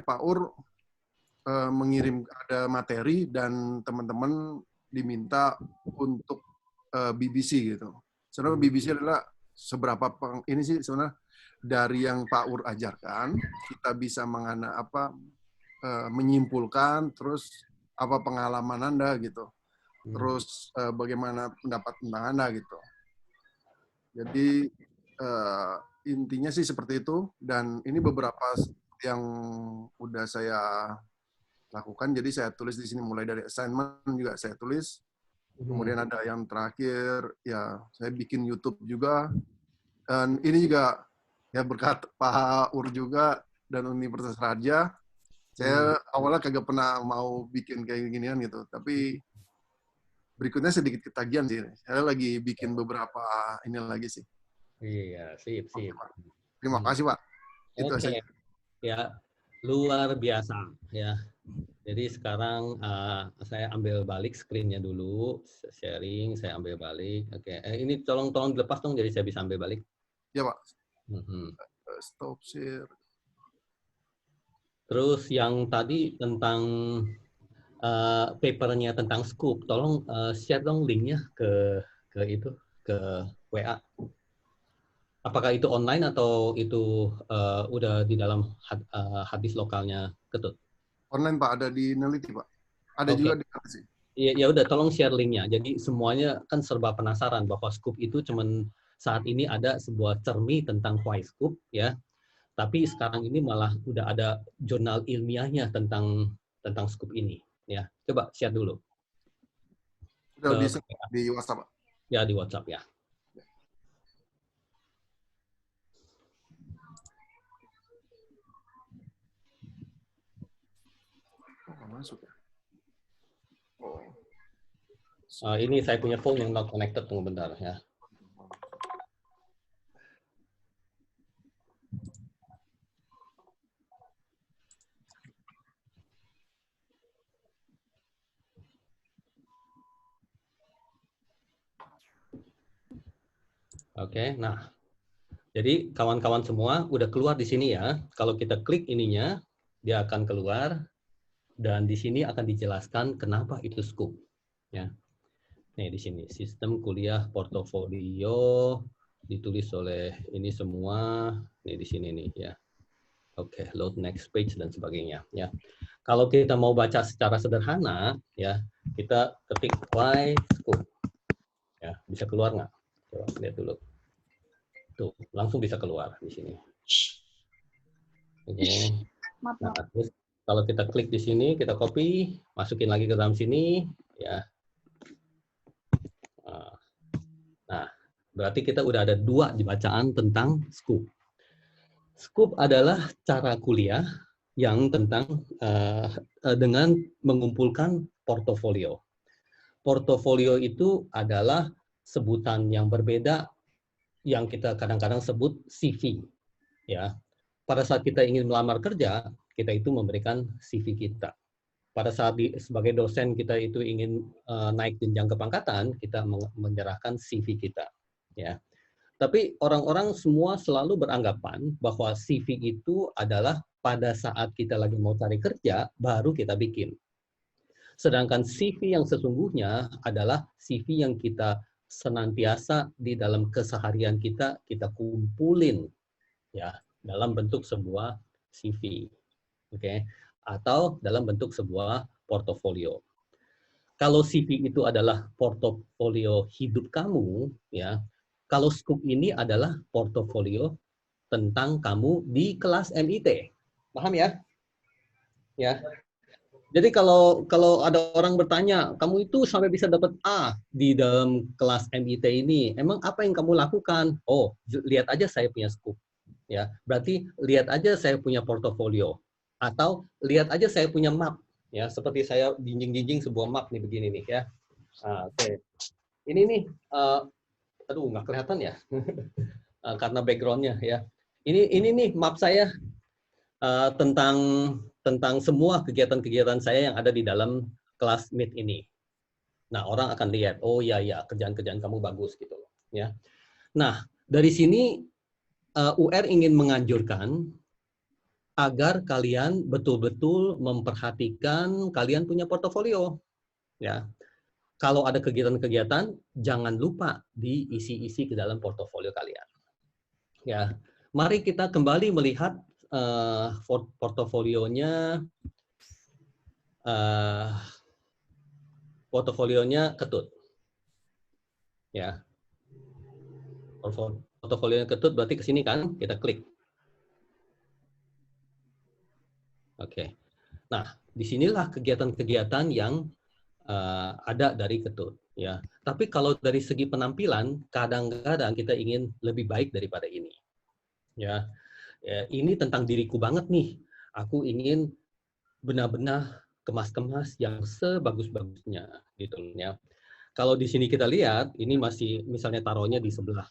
Pak Ur mengirim ada materi dan teman-teman diminta untuk BBC gitu. Sebenarnya BBC adalah ini sih sebenarnya dari yang Pak Ur ajarkan kita bisa menyimpulkan terus apa pengalaman Anda gitu. Terus bagaimana pendapat tentang Anda gitu. Jadi intinya sih seperti itu dan ini beberapa yang udah saya lakukan. Jadi saya tulis di sini mulai dari assignment juga saya tulis. Kemudian ada yang terakhir ya saya bikin YouTube juga. Dan ini juga ya berkat Pak Ur juga dan Universitas Radja. Saya awalnya kagak pernah mau bikin kayak ginian gitu, tapi berikutnya sedikit ketagihan sih. Saya lagi bikin beberapa ini lagi sih. Iya, sip. Terima kasih Pak. Itu Oke, saja. ya luar biasa ya. Jadi sekarang saya ambil balik screen-nya dulu, sharing, saya ambil balik. Oke, ini tolong dilepas dong, jadi saya bisa ambil balik. Ya Pak. Stop share. Terus yang tadi tentang papernya tentang scoop, tolong share dong linknya ke WA. Apakah itu online atau itu udah di dalam hadis lokalnya Ketut? Online Pak, ada di Neliti Pak. Ada juga di Neliti. Ya udah, tolong share linknya. Jadi semuanya kan serba penasaran bahwa scoop itu cuman saat ini ada sebuah cermi tentang why scoop ya. Tapi sekarang ini malah udah ada jurnal ilmiahnya tentang scoop ini ya. Coba share dulu. Udah di WhatsApp Pak. Ya di WhatsApp ya. Masuk ya. Ini saya punya phone yang not connected, tunggu bentar ya. Oke, nah. Jadi kawan-kawan semua udah keluar di sini ya. Kalau kita klik ininya, dia akan keluar dan di sini akan dijelaskan kenapa itu scoop. Ya. Nih di sini sistem kuliah portofolio ditulis oleh ini semua. Nih di sini nih ya. Oke, load next page dan sebagainya ya. Kalau kita mau baca secara sederhana ya, kita ketik why scoop. Ya, bisa keluar nggak? Coba lihat dulu. Tuh, langsung bisa keluar di sini. Oke. Nah, terus kalau kita klik di sini, kita copy, masukin lagi ke dalam sini, ya. Nah, berarti kita udah ada 2 bacaan tentang scoop. Scoop adalah cara kuliah yang tentang dengan mengumpulkan portofolio. Portofolio itu adalah sebutan yang berbeda yang kita kadang-kadang sebut CV, ya. Pada saat kita ingin melamar kerja, kita itu memberikan CV kita. Pada saat sebagai dosen kita itu ingin naik jenjang kepangkatan, kita menyerahkan CV kita, ya. Tapi orang-orang semua selalu beranggapan bahwa CV itu adalah pada saat kita lagi mau cari kerja baru kita bikin. Sedangkan CV yang sesungguhnya adalah CV yang kita senantiasa di dalam keseharian kita kumpulin ya dalam bentuk sebuah CV, oke, atau dalam bentuk sebuah portofolio. Kalau CV itu adalah portofolio hidup kamu, ya, kalau scoop ini adalah portofolio tentang kamu di kelas MIT, paham ya? Ya. Jadi kalau ada orang bertanya, kamu itu sampai bisa dapat A di dalam kelas MIT ini, emang apa yang kamu lakukan? Oh, lihat aja saya punya scoop. Ya, berarti lihat aja saya punya portofolio. Atau lihat aja saya punya map. Ya, seperti saya jinjing-jinjing sebuah map nih begini nih ya. Nah, oke. Ini nih, aduh nggak kelihatan ya, karena backgroundnya ya. Ini nih map saya tentang semua kegiatan-kegiatan saya yang ada di dalam kelas Meet ini. Nah, orang akan lihat, oh ya kerjaan-kerjaan kamu bagus gitu loh, ya. Nah, dari sini UR ingin menganjurkan agar kalian betul-betul memperhatikan kalian punya portofolio. Ya, kalau ada kegiatan-kegiatan, jangan lupa diisi-isi ke dalam portofolio kalian. Ya, mari kita kembali melihat portofolionya Ketut. Ya, portofolionya Ketut berarti ke sini kan, kita klik. Oke. Nah, disinilah kegiatan-kegiatan yang ada dari Ketut. Ya, tapi kalau dari segi penampilan, kadang-kadang kita ingin lebih baik daripada ini. Ya, ini tentang diriku banget nih. Aku ingin benar-benar kemas-kemas yang sebagus-bagusnya, gitu ya. Kalau di sini kita lihat, ini masih misalnya taruhnya di sebelah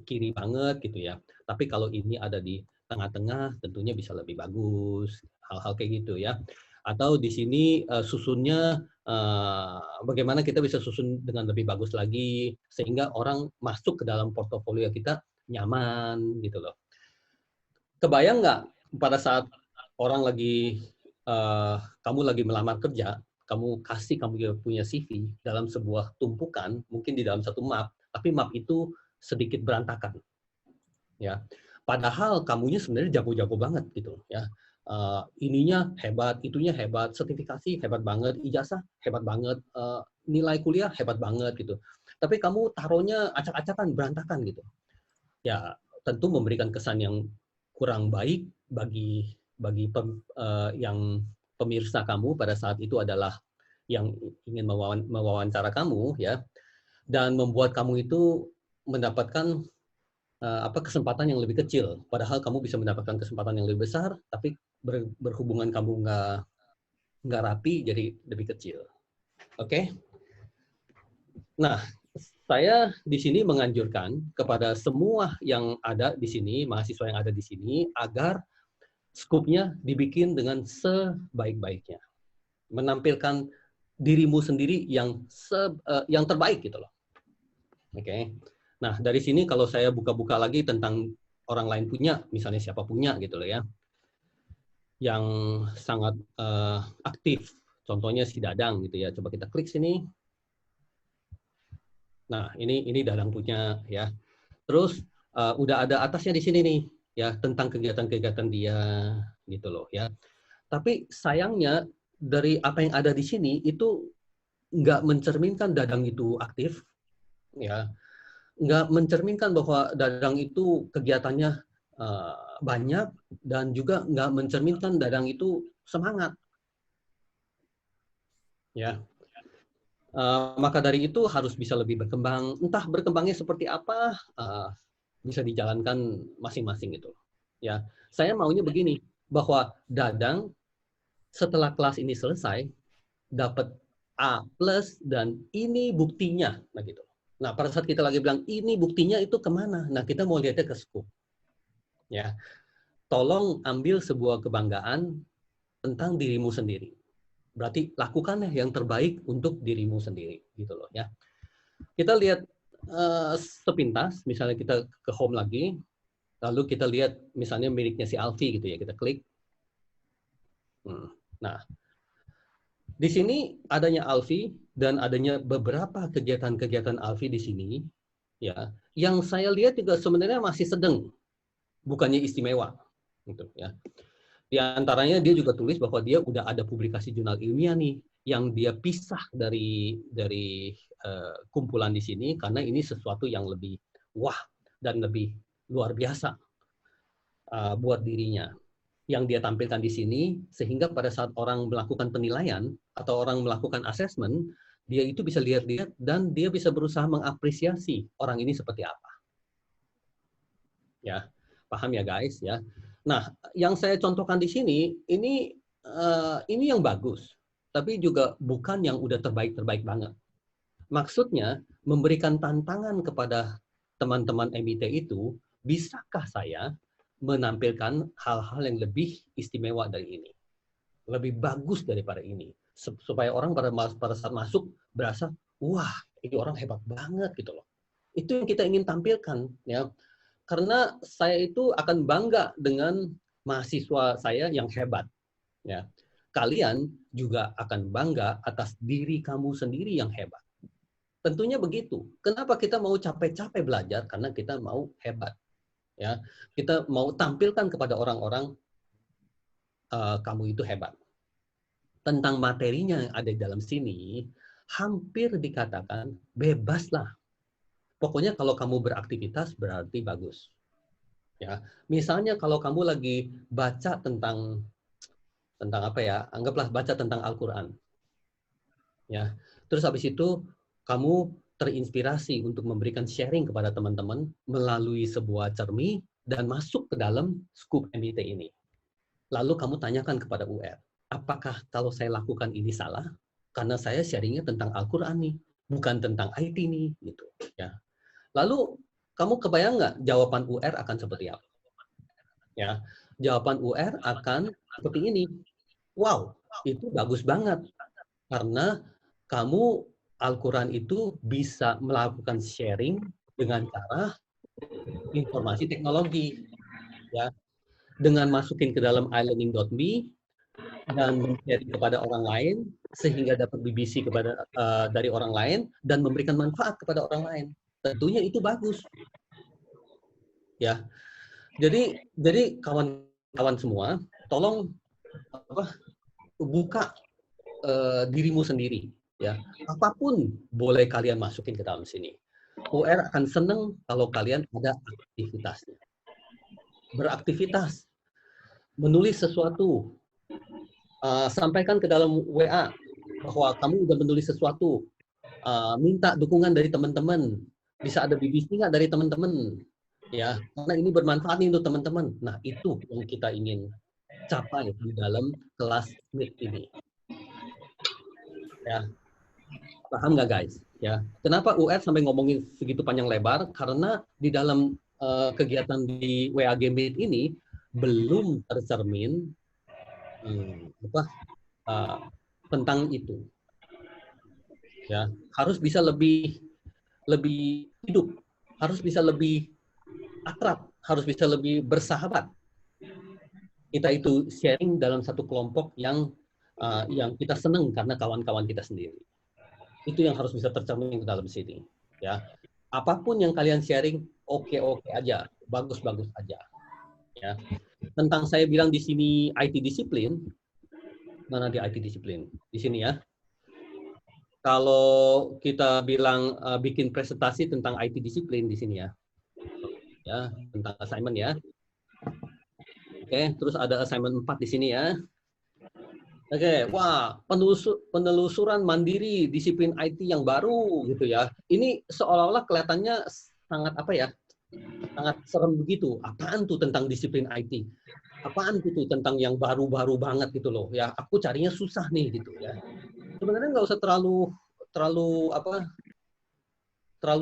kiri banget gitu ya. Tapi kalau ini ada di tengah-tengah, tentunya bisa lebih bagus, hal-hal kayak gitu ya. Atau di sini susunnya bagaimana kita bisa susun dengan lebih bagus lagi sehingga orang masuk ke dalam portofolio kita nyaman gitu loh. Kebayang nggak pada saat orang lagi kamu lagi melamar kerja, kamu punya CV dalam sebuah tumpukan, mungkin di dalam satu map, tapi map itu sedikit berantakan, ya. Padahal kamunya sebenarnya jago-jago banget gitu, ya. Ininya hebat, itunya hebat, sertifikasi hebat banget, ijazah hebat banget, nilai kuliah hebat banget gitu. Tapi kamu taruhnya acak-acakan, berantakan gitu. Ya, tentu memberikan kesan yang kurang baik bagi yang pemirsa kamu pada saat itu adalah yang ingin mewawancara kamu ya, dan membuat kamu itu mendapatkan kesempatan yang lebih kecil, padahal kamu bisa mendapatkan kesempatan yang lebih besar, tapi berhubungan kamu nggak rapi jadi lebih kecil. Oke? Nah, saya di sini menganjurkan kepada semua yang ada di sini, mahasiswa yang ada di sini, agar skupnya dibikin dengan sebaik-baiknya. Menampilkan dirimu sendiri yang terbaik gitu loh. Oke. Nah, dari sini kalau saya buka-buka lagi tentang orang lain punya, misalnya siapa punya gitu loh ya, yang sangat aktif. Contohnya si Dadang gitu ya. Coba kita klik sini. Nah, ini Dadang punya ya. Terus udah ada atasnya di sini nih ya tentang kegiatan-kegiatan dia gitu loh ya. Tapi sayangnya dari apa yang ada di sini itu nggak mencerminkan Dadang itu aktif ya, nggak mencerminkan bahwa Dadang itu kegiatannya banyak dan juga nggak mencerminkan Dadang itu semangat ya. Maka dari itu harus bisa lebih berkembang, entah berkembangnya seperti apa, bisa dijalankan masing-masing gitu. Ya, saya maunya begini, bahwa Dadang setelah kelas ini selesai dapat A plus dan ini buktinya, nah gitu. Nah pada saat kita lagi bilang ini buktinya itu kemana? Nah kita mau lihatnya ke skup. Ya, tolong ambil sebuah kebanggaan tentang dirimu sendiri. Berarti lakukanlah yang terbaik untuk dirimu sendiri, gitu loh ya. Kita lihat sepintas, misalnya kita ke home lagi, lalu kita lihat misalnya miliknya si Alfi gitu ya, kita klik. Nah, di sini adanya Alfi dan adanya beberapa kegiatan-kegiatan Alfi di sini, ya, yang saya lihat juga sebenarnya masih sedang, bukannya istimewa, gitu ya. Di antaranya dia juga tulis bahwa dia udah ada publikasi jurnal ilmiah nih, yang dia pisah dari kumpulan di sini karena ini sesuatu yang lebih wah dan lebih luar biasa buat dirinya yang dia tampilkan di sini, sehingga pada saat orang melakukan penilaian atau orang melakukan assessment, dia itu bisa lihat-lihat dan dia bisa berusaha mengapresiasi orang ini seperti apa. Ya, paham ya guys ya. Nah, yang saya contohkan di sini ini yang bagus, tapi juga bukan yang udah terbaik banget. Maksudnya memberikan tantangan kepada teman-teman MIT itu, bisakah saya menampilkan hal-hal yang lebih istimewa dari ini, lebih bagus daripada ini, supaya orang pada saat masuk berasa, wah ini orang hebat banget gitu loh. Itu yang kita ingin tampilkan ya. karena saya itu akan bangga dengan mahasiswa saya yang hebat. Ya, kalian juga akan bangga atas diri kamu sendiri yang hebat. Tentunya begitu. Kenapa kita mau capek-capek belajar? Karena kita mau hebat. Ya, kita mau tampilkan kepada orang-orang kamu itu hebat. Tentang materinya yang ada di dalam sini, hampir dikatakan bebaslah. Pokoknya kalau kamu beraktivitas berarti bagus. Ya, misalnya kalau kamu lagi baca tentang apa ya? Anggaplah baca tentang Al-Qur'an. Ya. Terus habis itu kamu terinspirasi untuk memberikan sharing kepada teman-teman melalui sebuah cermi dan masuk ke dalam Scoop MIT ini. Lalu kamu tanyakan kepada UR, apakah kalau saya lakukan ini salah? Karena saya sharingnya tentang Al-Quran nih, bukan tentang IT nih, gitu. Ya. Lalu kamu kebayang nggak jawaban UR akan seperti apa? Ya, jawaban UR akan seperti ini. Wow, itu bagus banget karena kamu Al-Quran itu bisa melakukan sharing dengan cara informasi teknologi, ya, dengan masukin ke dalam iLearning.me dan men-sharing kepada orang lain sehingga dapat BBC dari orang lain dan memberikan manfaat kepada orang lain. Tentunya itu bagus, ya. Jadi kawan-kawan semua, tolong buka dirimu sendiri, ya. Apapun boleh kalian masukin ke dalam sini. UR akan senang kalau kalian ada aktivitasnya. Beraktivitas, menulis sesuatu, sampaikan ke dalam WA bahwa kamu udah menulis sesuatu, minta dukungan dari teman-teman, bisa ada BBC nggak dari teman-teman, ya, karena ini bermanfaat nih untuk teman-teman. Nah, itu yang kita ingin capai di dalam kelas Smith ini. Ya, paham nggak guys? Ya, kenapa UR sampai ngomongin segitu panjang lebar? Karena di dalam kegiatan di WAG Meet ini belum tercermin tentang itu. Ya, harus bisa lebih hidup, harus bisa lebih akrab, harus bisa lebih bersahabat. Kita itu sharing dalam satu kelompok yang kita senang karena kawan-kawan kita sendiri. Itu yang harus bisa tercermin ke dalam sini. Ya, apapun yang kalian sharing, oke-oke aja, bagus-bagus aja. Ya, tentang saya bilang di sini IT disiplin, mana di IT disiplin? Di sini ya. Kalau kita bilang bikin presentasi tentang IT disiplin di sini ya. Ya, tentang assignment ya. Oke, terus ada assignment 4 di sini ya. Oke, wah, penelusuran mandiri disiplin IT yang baru gitu ya. Ini seolah-olah kelihatannya sangat apa ya? Sangat serem begitu. Apaan tuh tentang disiplin IT? Apaan tuh tentang yang baru-baru banget gitu loh. Ya, aku carinya susah nih gitu ya. Sebenarnya nggak usah terlalu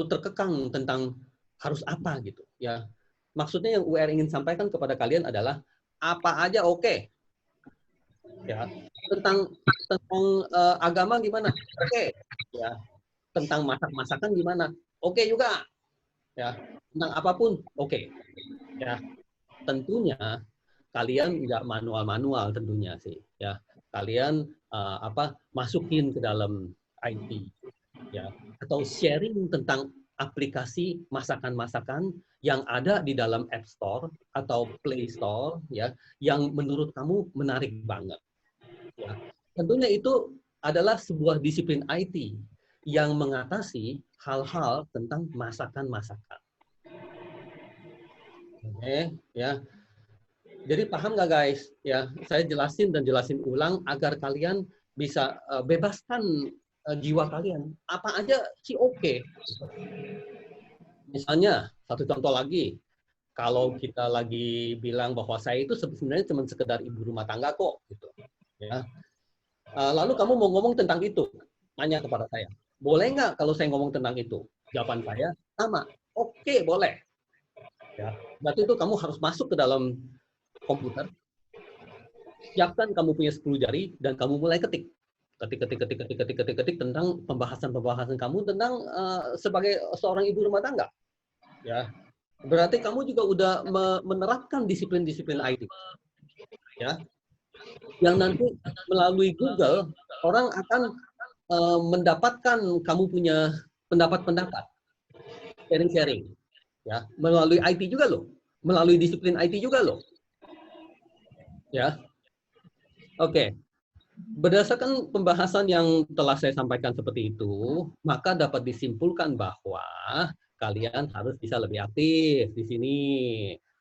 terkekang tentang harus apa gitu ya. Maksudnya yang UR ingin sampaikan kepada kalian adalah apa aja oke. Ya, tentang agama gimana? Oke. Ya, tentang masak-masakan gimana? Oke juga. Ya, tentang apapun oke. Ya, tentunya kalian nggak manual-manual tentunya sih. Ya, kalian masukin ke dalam IT. Ya, atau sharing tentang aplikasi masakan-masakan yang ada di dalam App Store atau Play Store ya, yang menurut kamu menarik banget. Ya, tentunya itu adalah sebuah disiplin IT yang mengatasi hal-hal tentang masakan-masakan. Oke, ya. Jadi paham nggak guys? Ya, saya jelasin ulang agar kalian bisa bebaskan jiwa kalian. Apa aja sih oke. Misalnya, satu contoh lagi, kalau kita lagi bilang bahwa saya itu sebenarnya cuma sekedar ibu rumah tangga kok, gitu. Ya. Lalu kamu mau ngomong tentang itu, tanya kepada saya, boleh nggak kalau saya ngomong tentang itu? Jawaban saya sama, oke boleh. Ya. Berarti itu kamu harus masuk ke dalam komputer, siapkan kamu punya 10 jari dan kamu mulai ketik tentang pembahasan kamu tentang sebagai seorang ibu rumah tangga. Ya. Berarti kamu juga udah menerapkan disiplin-disiplin IT, ya. Yang nanti melalui Google orang akan mendapatkan kamu punya pendapat-pendapat, sharing-sharing, ya. Melalui IT juga loh, melalui disiplin IT juga loh, ya. Oke. Berdasarkan pembahasan yang telah saya sampaikan seperti itu, maka dapat disimpulkan bahwa kalian harus bisa lebih aktif di sini.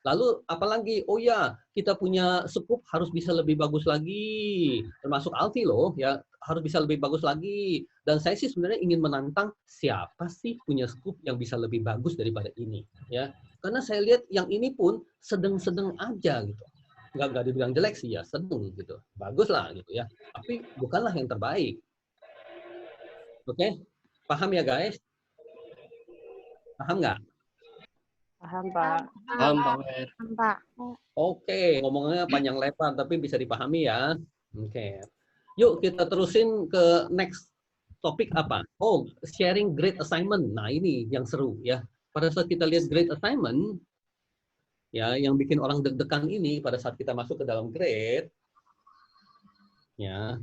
Lalu apalagi? Oh ya, kita punya scoop harus bisa lebih bagus lagi. Termasuk Alfi loh, ya harus bisa lebih bagus lagi. Dan saya sih sebenarnya ingin menantang siapa sih punya scoop yang bisa lebih bagus daripada ini, ya. Karena saya lihat yang ini pun sedang-sedang aja gitu. Nggak dibilang jelek sih ya, sedang gitu. Bagus lah gitu ya. Tapi bukanlah yang terbaik. Oke? Paham ya guys? Paham nggak? Paham, Pak. Paham, Pak Wer. Pak. Oke, ngomongnya panjang lebar tapi bisa dipahami ya. Oke. Yuk kita terusin ke next topik apa? Oh, sharing grade assignment. Nah, ini yang seru ya. Pada saat kita lihat grade assignment, ya yang bikin orang deg-degan ini pada saat kita masuk ke dalam grade, ya.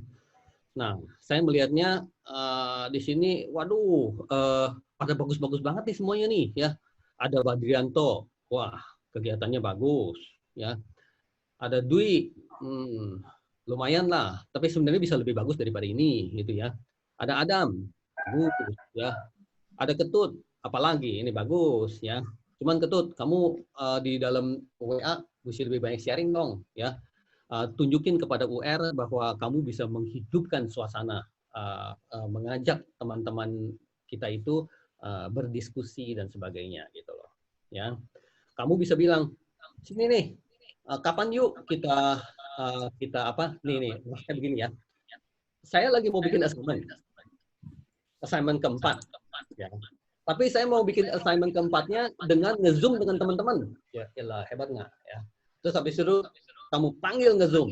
Nah, saya melihatnya di sini, waduh, pada bagus-bagus banget nih semuanya nih, ya. Ada Badrianto, wah, kegiatannya bagus, ya. Ada Dwi, lumayan lah, tapi sebenarnya bisa lebih bagus daripada ini, gitu ya. Ada Adam, bagus, ya. Ada Ketut, apalagi ini bagus, ya. Cuman Ketut, kamu di dalam WA mesti lebih banyak sharing dong, ya. Tunjukin kepada UR bahwa kamu bisa menghidupkan suasana, mengajak teman-teman kita itu berdiskusi dan sebagainya, gitu loh. Ya, kamu bisa bilang, sini nih, kapan yuk kita apa? Nih, kayak begini ya. Saya lagi mau bikin assignment keempat, ya. Tapi saya mau bikin assignment keempatnya dengan nge-zoom dengan teman-teman. Ya, elah, hebat nggak? Ya. Terus habis itu kamu panggil nge-zoom,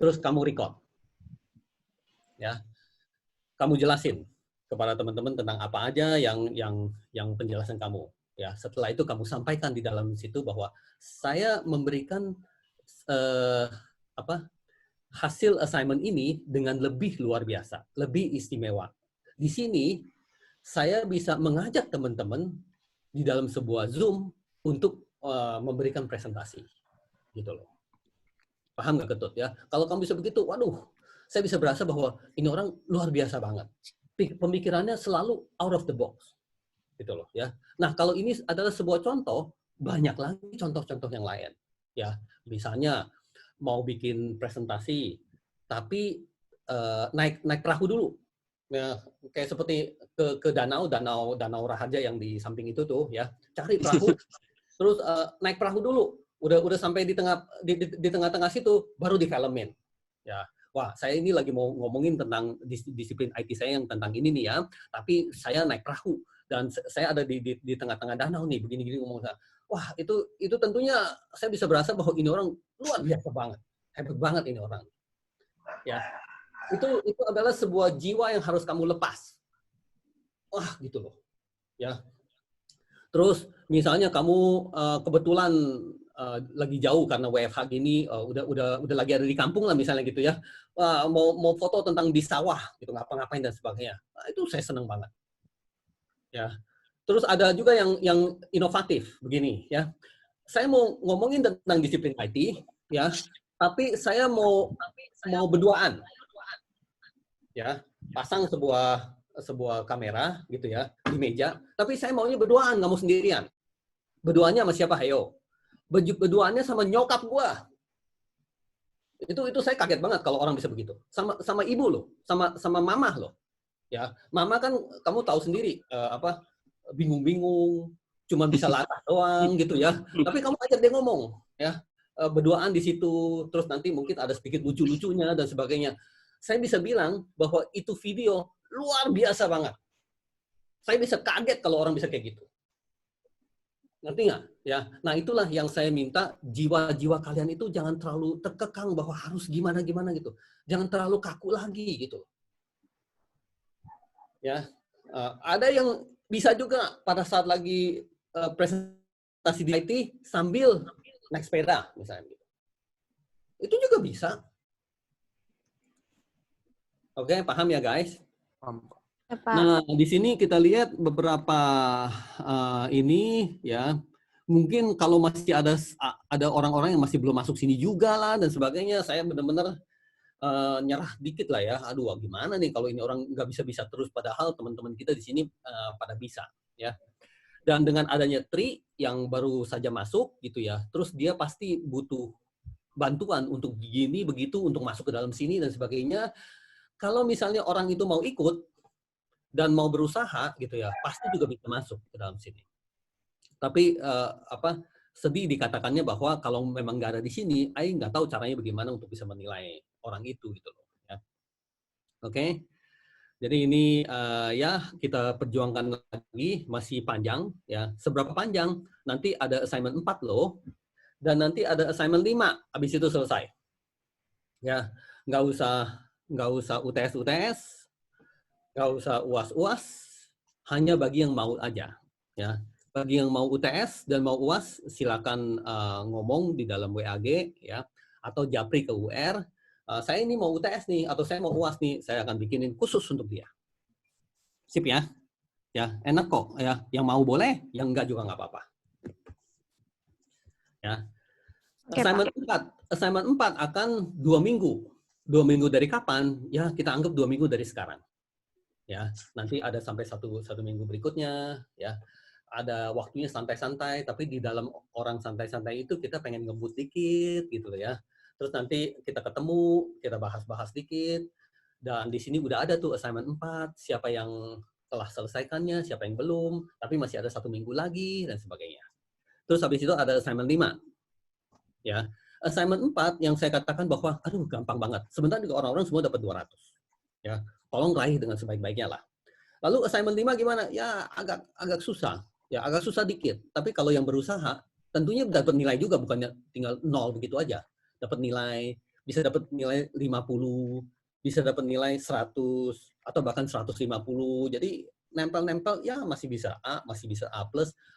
terus kamu record, ya, kamu jelasin kepada teman-teman tentang apa aja yang penjelasan kamu, ya. Setelah itu kamu sampaikan di dalam situ bahwa saya memberikan hasil assignment ini dengan lebih luar biasa, lebih istimewa. Di sini saya bisa mengajak teman-teman di dalam sebuah Zoom untuk memberikan presentasi. Gitu loh. Paham nggak Ketut ya? Kalau kamu bisa begitu, waduh, saya bisa berasa bahwa ini orang luar biasa banget. Pemikirannya selalu out of the box. Gitu loh ya. Nah, kalau ini adalah sebuah contoh, banyak lagi contoh-contoh yang lain. Ya, misalnya mau bikin presentasi, tapi naik perahu dulu. Ya, kayak seperti ke danau Raharja yang di samping itu tuh ya. Cari perahu, terus naik perahu dulu. Udah sampai di tengah-tengah situ baru difilmin. Ya. Wah, saya ini lagi mau ngomongin tentang disiplin IT saya yang tentang ini nih ya, tapi saya naik perahu dan saya ada di tengah-tengah danau nih, begini-gini ngomong saya. Wah, itu tentunya saya bisa berasa bahwa ini orang luar biasa banget. Hebat banget ini orang. Ya. Itu adalah sebuah jiwa yang harus kamu lepas. Wah, gitu loh. Ya. Terus misalnya kamu kebetulan lagi jauh karena WFH gini, udah lagi ada di kampung lah misalnya gitu ya. Wah, mau foto tentang di sawah gitu, ngapa-ngapain dan sebagainya. Nah, itu saya senang banget. Ya. Terus ada juga yang inovatif begini ya. Saya mau ngomongin tentang disiplin IT ya, tapi saya mau berduaan. Ya, pasang sebuah kamera gitu ya di meja, tapi saya maunya berduaan, nggak mau sendirian. Berduanya sama siapa? Hayo. Berduanya sama nyokap gua. Itu saya kaget banget kalau orang bisa begitu. Sama ibu loh, sama mama loh. Ya, mama kan kamu tahu sendiri bingung-bingung, cuma bisa latah doang gitu ya. Tapi kamu ajak dia ngomong, ya. Berduaan di situ, terus nanti mungkin ada sedikit lucu-lucunya dan sebagainya. Saya bisa bilang bahwa itu video luar biasa banget. Saya bisa kaget kalau orang bisa kayak gitu. Ngerti nggak? Ya. Nah, itulah yang saya minta, jiwa-jiwa kalian itu jangan terlalu terkekang bahwa harus gimana-gimana gitu. Jangan terlalu kaku lagi gitu. Ya. Ada yang bisa juga pada saat lagi presentasi presentasi di IT sambil naik sepeda misalnya. Itu juga bisa. Oke, paham ya guys? Paham. Ya, Pak. Nah, di sini kita lihat beberapa ini ya. Mungkin kalau masih ada orang-orang yang masih belum masuk sini juga lah dan sebagainya, saya benar-benar nyerah dikit lah ya. Aduh, gimana nih kalau ini orang nggak bisa terus, padahal teman-teman kita di sini pada bisa ya. Dan dengan adanya Tri yang baru saja masuk gitu ya, terus dia pasti butuh bantuan untuk begini begitu untuk masuk ke dalam sini dan sebagainya. Kalau misalnya orang itu mau ikut dan mau berusaha gitu ya, pasti juga bisa masuk ke dalam sini. Tapi sedih dikatakannya bahwa kalau memang nggak ada di sini, Ai nggak tahu caranya bagaimana untuk bisa menilai orang itu gitu loh. Ya. Oke, jadi ini ya kita perjuangkan lagi, masih panjang ya. Seberapa panjang? Nanti ada assignment 4 loh, dan nanti ada assignment 5, habis itu selesai. Ya, nggak usah UTS, nggak usah UAS, hanya bagi yang mau aja. Ya, bagi yang mau UTS dan mau UAS silakan ngomong di dalam WAG ya, atau japri ke UR. Saya ini mau UTS nih, atau saya mau UAS nih, saya akan bikinin khusus untuk dia. Sip ya, ya enak kok ya. Yang mau boleh, yang enggak juga nggak apa-apa. Ya. Oke, Assignment 4 akan 2 minggu. 2 minggu dari kapan? Ya kita anggap 2 minggu dari sekarang. Ya, nanti ada sampai satu minggu berikutnya. Ya, ada waktunya santai-santai. Tapi di dalam orang santai-santai itu kita pengen ngebut dikit gitu ya. Terus nanti kita ketemu, kita bahas-bahas dikit. Dan di sini udah ada tuh assignment 4. Siapa yang telah selesaikannya, siapa yang belum. Tapi masih ada 1 minggu lagi dan sebagainya. Terus habis itu ada assignment 5. Ya, assignment 4 yang saya katakan bahwa aduh gampang banget. Sebentar juga orang-orang semua dapat 200. Ya, tolong raih dengan sebaik-baiknya lah. Lalu assignment 5 gimana? Ya agak susah. Ya, agak susah dikit. Tapi kalau yang berusaha tentunya dapat nilai juga, bukannya tinggal 0 begitu aja. Dapat nilai, bisa dapat nilai 50, bisa dapat nilai 100 atau bahkan 150. Jadi nempel-nempel ya masih bisa A, masih bisa A+,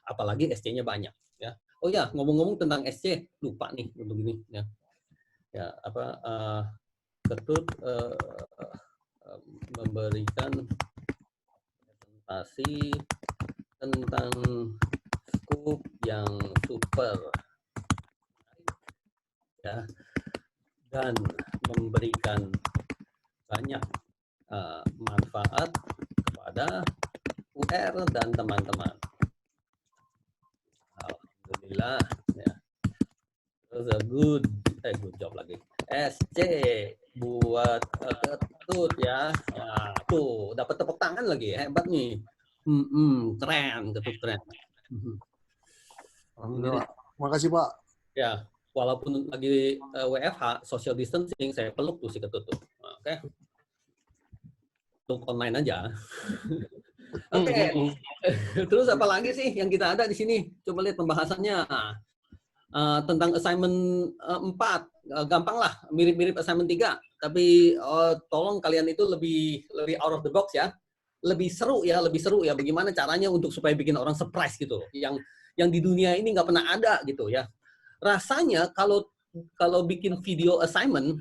apalagi SC-nya banyak ya. Oh ya, ngomong-ngomong tentang SC, lupa nih untuk ini ya. Ya, Ketut memberikan presentasi tentang scoop yang super ya, dan memberikan banyak manfaat kepada UR dan teman-teman. Alhamdulillah ya. Good job lagi. SC buat Ketut ya. Nah, tuh dapat tepuk tangan lagi, hebat nih. Keren, Ketut keren. Alhamdulillah. Makasih Pak. Ya, walaupun lagi WFH, social distancing, saya peluk tuh si Ketut tuh. Oke. Untuk online aja. Oke. Terus apa lagi sih yang kita ada di sini? Coba lihat pembahasannya. Tentang assignment 4, gampang lah, mirip-mirip assignment 3, tapi tolong kalian itu lebih out of the box ya, lebih seru ya, bagaimana caranya untuk supaya bikin orang surprise gitu, yang di dunia ini nggak pernah ada gitu ya. Rasanya kalau bikin video assignment,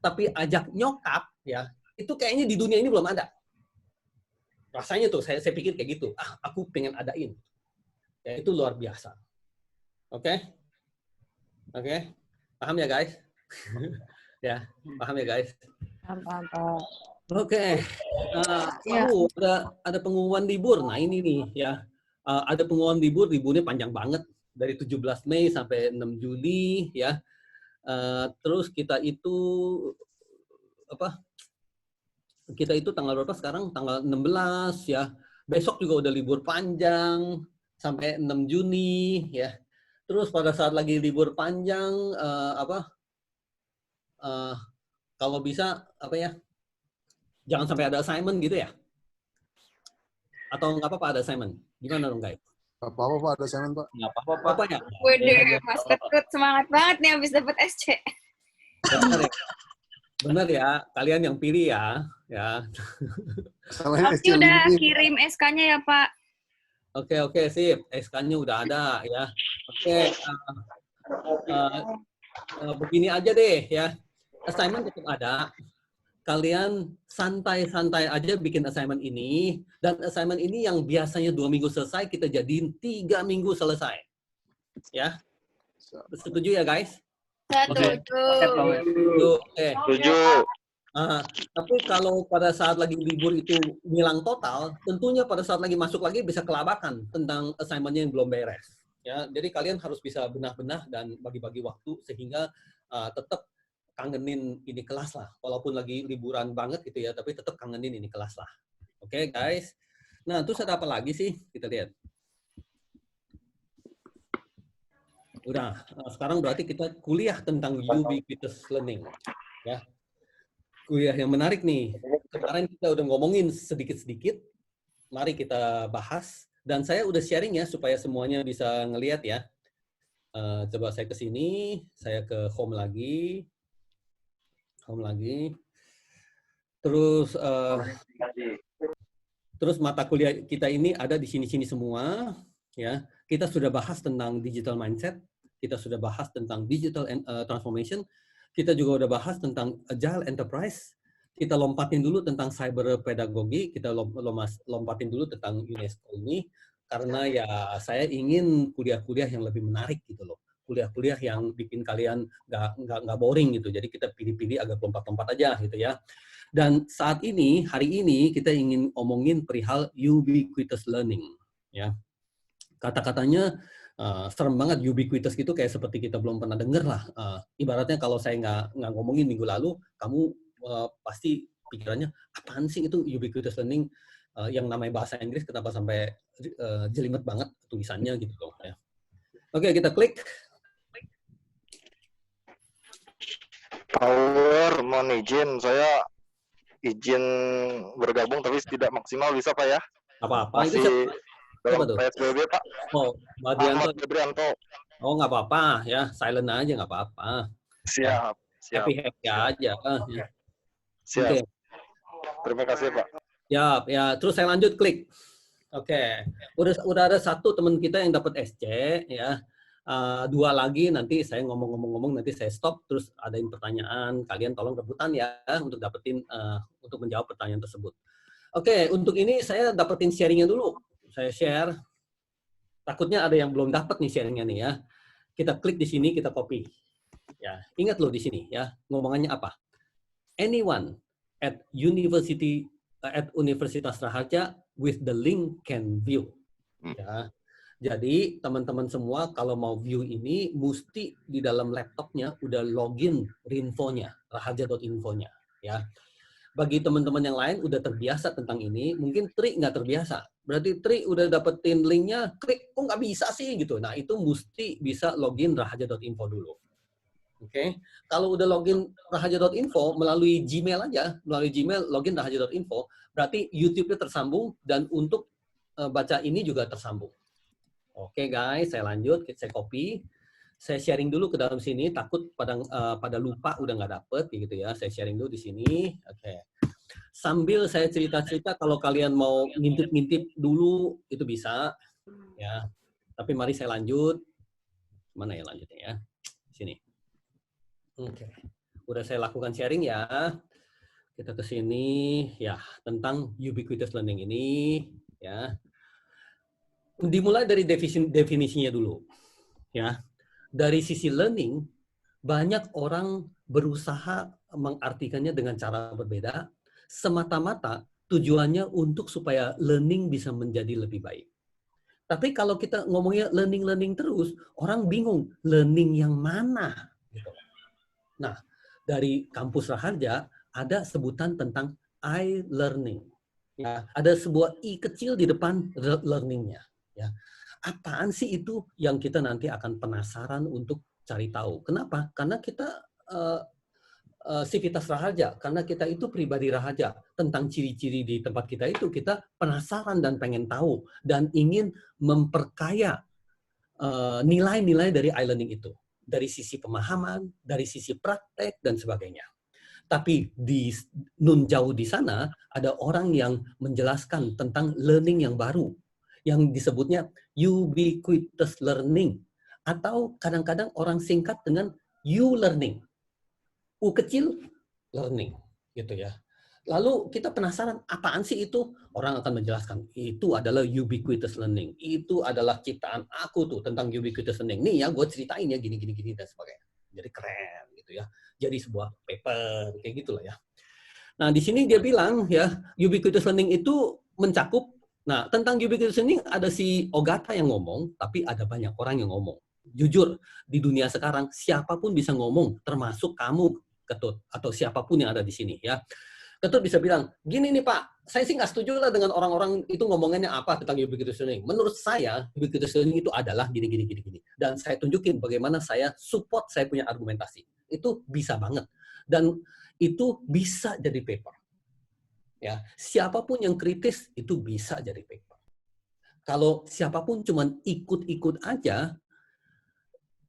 tapi ajak nyokap ya, itu kayaknya di dunia ini belum ada. Rasanya tuh, saya pikir kayak gitu, aku pengen adain, ya itu luar biasa. Oke? Oke, paham ya guys? Ya, paham ya guys? Paham. Oke, ada pengumuman libur. Nah ini nih ya, ada pengumuman liburnya panjang banget dari 17 Mei sampai 6 Juli ya. Terus kita itu tanggal berapa sekarang? Tanggal 16 ya. Besok juga udah libur panjang sampai 6 Juni ya. Terus pada saat lagi libur panjang, kalau bisa jangan sampai ada assignment gitu ya? Atau nggak apa-apa ada assignment? Gimana dong guys? Nggak apa-apa Pak, ada assignment Pak. Nggak apa-apa Pak. Ya? Waduh, Mas Ketut semangat banget nih habis dapat SC. Benar ya, kalian yang pilih ya. Tapi udah kirim SK-nya ya Pak. Oke, sip. SK-nya udah ada ya. Oke, begini aja deh ya. Assignment tetap ada. Kalian santai-santai aja bikin assignment ini, dan assignment ini yang biasanya 2 minggu selesai, kita jadiin 3 minggu selesai. Ya, setuju ya guys? Setuju. Oke. Setuju. Tapi kalau pada saat lagi libur itu ngilang total, tentunya pada saat lagi masuk lagi bisa kelabakan tentang assignment-nya yang belum beres. Ya, jadi kalian harus bisa benah-benah dan bagi-bagi waktu sehingga tetap kangenin ini kelas lah. Walaupun lagi liburan banget gitu ya, tapi tetap kangenin ini kelas lah. Oke, guys. Nah, terus ada apa lagi sih? Kita lihat. Udah, sekarang berarti kita kuliah tentang ubiquitous learning. Ya. Kuliah yang menarik nih. Kemarin kita udah ngomongin sedikit-sedikit. Mari kita bahas. Dan saya udah sharing ya, supaya semuanya bisa ngelihat ya. Coba saya ke sini, saya ke home lagi. Terus mata kuliah kita ini ada di sini-sini semua, ya. Kita sudah bahas tentang digital mindset, kita sudah bahas tentang digital transformation, kita juga udah bahas tentang agile enterprise, kita lompatin dulu tentang cyber pedagogi, kita lompatin dulu tentang UNESCO ini, karena ya saya ingin kuliah-kuliah yang lebih menarik gitu loh. Kuliah-kuliah yang bikin kalian nggak boring gitu. Jadi kita pilih-pilih agak lompat-lompat aja gitu ya. Dan saat ini, hari ini kita ingin omongin perihal ubiquitous learning. Ya, kata-katanya serem banget, ubiquitous gitu kayak seperti kita belum pernah dengar lah. Ibaratnya kalau saya nggak ngomongin minggu lalu, kamu pasti pikirannya apaan sih itu ubiquitous learning? Yang namanya bahasa Inggris kenapa sampai jelimet banget tulisannya gitu loh. Ya. Oke, kita klik. Power, mohon izin, saya izin bergabung tapi tidak maksimal, bisa Pak ya? Apa-apa. Masih dalam PSBB Pak. Oh, Mbak Adrianto. Oh, nggak apa-apa ya, silent aja nggak apa-apa. Siap. Happy aja. Ya. Siap. Okay. Terima kasih Pak. Ya, terus saya lanjut klik. Oke. Udah ada satu teman kita yang dapat SC ya. 2 lagi nanti saya ngomong-ngomong nanti saya stop, terus adain pertanyaan, kalian tolong rebutan ya untuk dapetin untuk menjawab pertanyaan tersebut. Oke, untuk ini saya dapetin sharingnya dulu. Saya share. Takutnya ada yang belum dapat nih sharingnya nih ya. Kita klik di sini, kita copy. Ya, ingat loh di sini ya, ngomongannya apa? Anyone at Universitas Raharja with the link can view. Ya. Jadi teman-teman semua kalau mau view ini mesti di dalam laptopnya udah login Rinfo-nya, raharja.info-nya ya. Bagi teman-teman yang lain udah terbiasa tentang ini, mungkin Tri nggak terbiasa. Berarti Tri udah dapetin linknya, klik kok nggak bisa sih gitu. Nah itu mesti bisa login raharja.info dulu. Oke, kalau udah login raharja.info melalui Gmail aja, melalui Gmail login raharja.info, berarti YouTube-nya tersambung dan untuk baca ini juga tersambung. Oke guys, saya lanjut, saya copy, saya sharing dulu ke dalam sini, takut pada lupa udah nggak dapet gitu ya, saya sharing dulu di sini. Oke, sambil saya cerita-cerita, kalau kalian mau ngintip-ngintip dulu itu bisa, ya. Tapi mari saya lanjut, mana ya lanjutnya ya, sini. Oke, udah saya lakukan sharing ya. Kita ke sini, ya tentang ubiquitous learning ini, ya. Dimulai dari definisinya dulu. Ya. Dari sisi learning, banyak orang berusaha mengartikannya dengan cara berbeda, semata-mata tujuannya untuk supaya learning bisa menjadi lebih baik. Tapi kalau kita ngomongnya learning terus, orang bingung, learning yang mana? Gitu. Nah, dari kampus Raharja ada sebutan tentang I-learning. Ya, ada sebuah I kecil di depan learning-nya. Ya, apaan sih itu yang kita nanti akan penasaran untuk cari tahu? Kenapa? Karena kita Sivitas Raharja, karena kita itu pribadi Raharja. Tentang ciri-ciri di tempat kita itu kita penasaran dan pengen tahu dan ingin memperkaya nilai-nilai dari e-learning itu, dari sisi pemahaman, dari sisi praktek dan sebagainya. Tapi di nun jauh di sana ada orang yang menjelaskan tentang learning yang baru, yang disebutnya ubiquitous learning Atau kadang-kadang orang singkat dengan U learning. U kecil learning gitu ya. Lalu kita penasaran apaan sih itu? Orang akan menjelaskan itu adalah ubiquitous learning. Itu adalah ciptaan aku tuh tentang ubiquitous learning. Nih ya, gue ceritain ya gini dan sebagainya. Jadi keren gitu ya. Jadi sebuah paper kayak gitulah ya. Nah, di sini dia bilang ya, ubiquitous learning itu mencakup, nah tentang ubiquitous learning ada si Ogata yang ngomong, tapi ada banyak orang yang ngomong. Jujur, di dunia sekarang siapapun bisa ngomong, termasuk kamu, Ketut, atau siapapun yang ada di sini ya. Ketut bisa bilang, gini nih Pak, saya sih nggak setuju lah dengan orang-orang itu ngomongannya apa tentang ubiquitous learning. Menurut saya, ubiquitous learning itu adalah gini. Dan saya tunjukin bagaimana saya support saya punya argumentasi. Itu bisa banget. Dan itu bisa jadi paper. Ya, siapapun yang kritis itu bisa jadi paper. Kalau siapapun cuma ikut-ikut aja,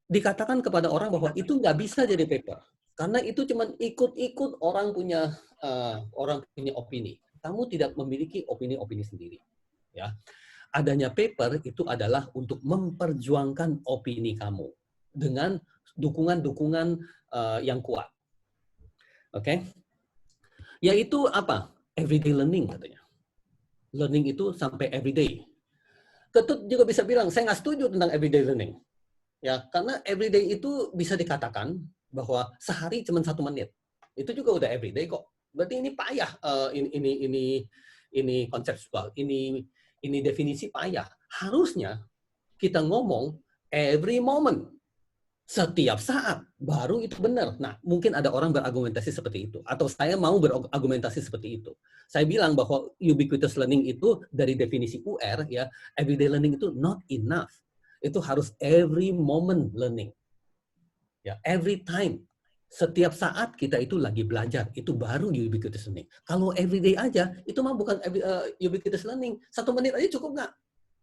dikatakan kepada orang bahwa itu nggak bisa jadi paper. Karena itu cuma ikut-ikut orang punya opini. Kamu tidak memiliki opini-opini sendiri. Ya, adanya paper itu adalah untuk memperjuangkan opini kamu dengan dukungan-dukungan yang kuat. Oke, yaitu apa? Everyday learning katanya. Learning itu sampai everyday. Ketut juga bisa bilang, saya nggak setuju tentang everyday learning. Ya, karena everyday itu bisa dikatakan bahwa sehari cuma 1 menit. Itu juga udah everyday kok. Berarti ini payah. Ini konseptual. Ini definisi payah. Harusnya kita ngomong every moment. Setiap saat, baru itu benar. Nah, mungkin ada orang berargumentasi seperti itu. Atau saya mau berargumentasi seperti itu. Saya bilang bahwa ubiquitous learning itu dari definisi UR, ya, everyday learning itu not enough. Itu harus every moment learning. Ya, every time. Setiap saat kita itu lagi belajar. Itu baru ubiquitous learning. Kalau everyday aja, itu mah bukan ubiquitous learning. 1 menit aja cukup nggak?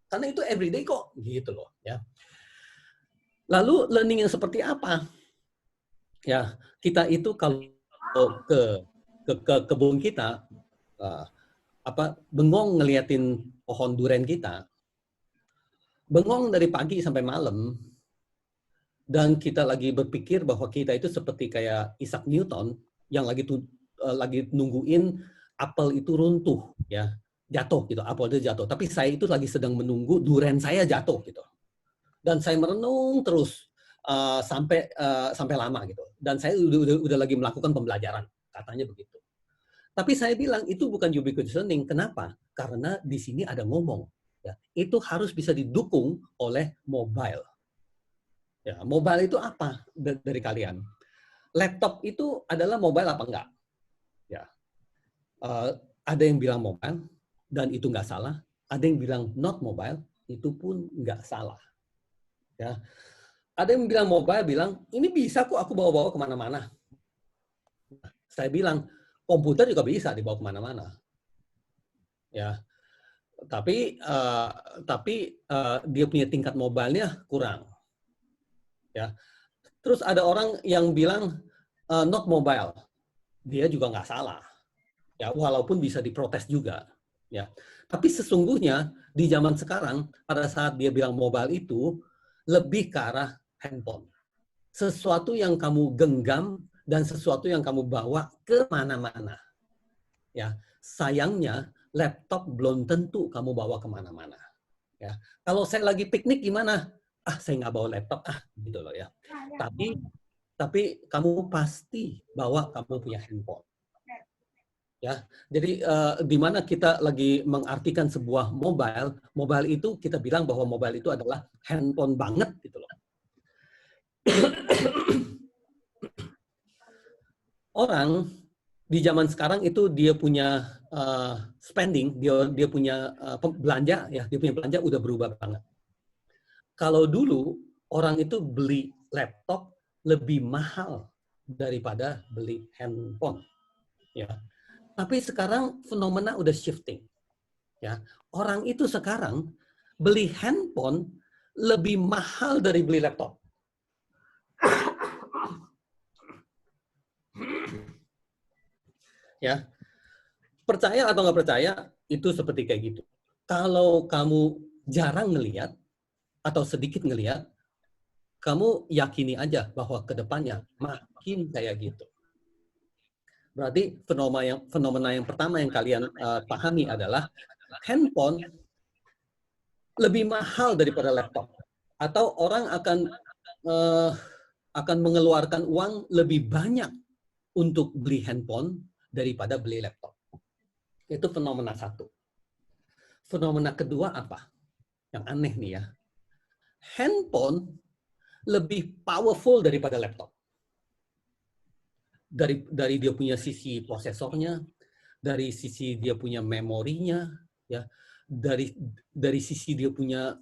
Karena itu everyday kok. Gitu loh. Ya. Lalu learning yang seperti apa? Ya, kita itu kalau ke kebun kita, bengong ngeliatin pohon duren kita, bengong dari pagi sampai malam, dan kita lagi berpikir bahwa kita itu seperti kayak Isaac Newton yang lagi nungguin apel itu runtuh, ya, jatuh gitu, apel itu jatuh. Tapi saya itu lagi sedang menunggu duren saya jatuh gitu. Dan saya merenung terus sampai lama gitu. Dan saya udah lagi melakukan pembelajaran, katanya begitu. Tapi saya bilang itu bukan ubiquitous learning. Kenapa? Karena di sini ada ngomong. Ya, itu harus bisa didukung oleh mobile. Ya, mobile itu apa dari kalian? Laptop itu adalah mobile apa enggak? Ya, ada yang bilang mobile dan itu nggak salah. Ada yang bilang not mobile, itu pun nggak salah. Ya, ada yang bilang mobile, bilang ini bisa kok aku bawa-bawa kemana-mana. Saya bilang komputer juga bisa dibawa kemana-mana. Ya, tapi dia punya tingkat mobile-nya kurang. Ya, terus ada orang yang bilang not mobile, dia juga nggak salah. Ya, walaupun bisa diprotes juga. Ya, tapi sesungguhnya di zaman sekarang pada saat dia bilang mobile itu lebih ke arah handphone. Sesuatu yang kamu genggam dan sesuatu yang kamu bawa ke mana-mana. Ya, sayangnya laptop belum tentu kamu bawa kemana-mana. Ya, kalau saya lagi piknik gimana? Saya nggak bawa laptop, gitu loh ya. Tapi kamu pasti bawa kamu punya handphone. Ya, jadi di mana kita lagi mengartikan sebuah mobile itu kita bilang bahwa mobile itu adalah handphone banget gitu loh. Orang di zaman sekarang itu dia punya spending, dia punya belanja, ya, dia punya belanja udah berubah banget. Kalau dulu orang itu beli laptop lebih mahal daripada beli handphone, ya. Tapi sekarang fenomena udah shifting. Ya, orang itu sekarang beli handphone lebih mahal dari beli laptop. Ya, percaya atau nggak percaya, itu seperti kayak gitu. Kalau kamu jarang ngelihat atau sedikit ngelihat, kamu yakini aja bahwa kedepannya makin kayak gitu. Berarti fenomena yang pertama yang kalian pahami adalah handphone lebih mahal daripada laptop, atau orang akan mengeluarkan uang lebih banyak untuk beli handphone daripada beli laptop. Itu fenomena satu. Fenomena kedua apa? Yang aneh nih ya. Handphone lebih powerful daripada laptop. Dari dia punya sisi prosesornya, dari sisi dia punya memorinya, ya, dari sisi dia punya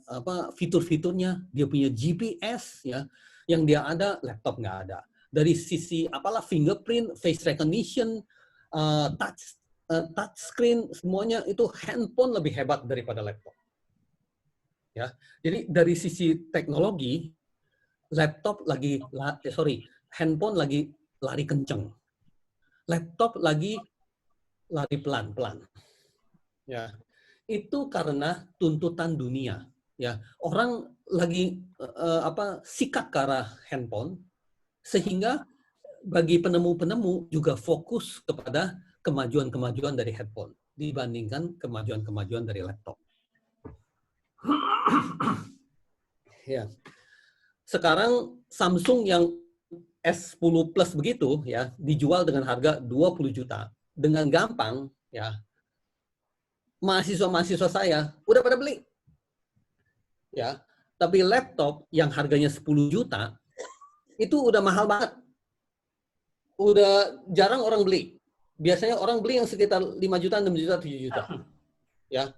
fitur-fiturnya, dia punya GPS, ya, yang dia ada laptop nggak ada. Dari sisi fingerprint, face recognition, touch screen, semuanya itu handphone lebih hebat daripada laptop. Ya, jadi dari sisi teknologi, handphone lagi lari kenceng, laptop lagi lari pelan-pelan. Ya, itu karena tuntutan dunia. Ya, orang lagi sikat ke arah handphone, sehingga bagi penemu-penemu juga fokus kepada kemajuan-kemajuan dari handphone dibandingkan kemajuan-kemajuan dari laptop. Ya. Sekarang Samsung yang S10 Plus begitu ya dijual dengan harga 20 juta. Dengan gampang ya. Mahasiswa-mahasiswa saya udah pada beli. Ya. Tapi laptop yang harganya 10 juta itu udah mahal banget. Udah jarang orang beli. Biasanya orang beli yang sekitar 5 juta, 6 juta, 7 juta. Ya.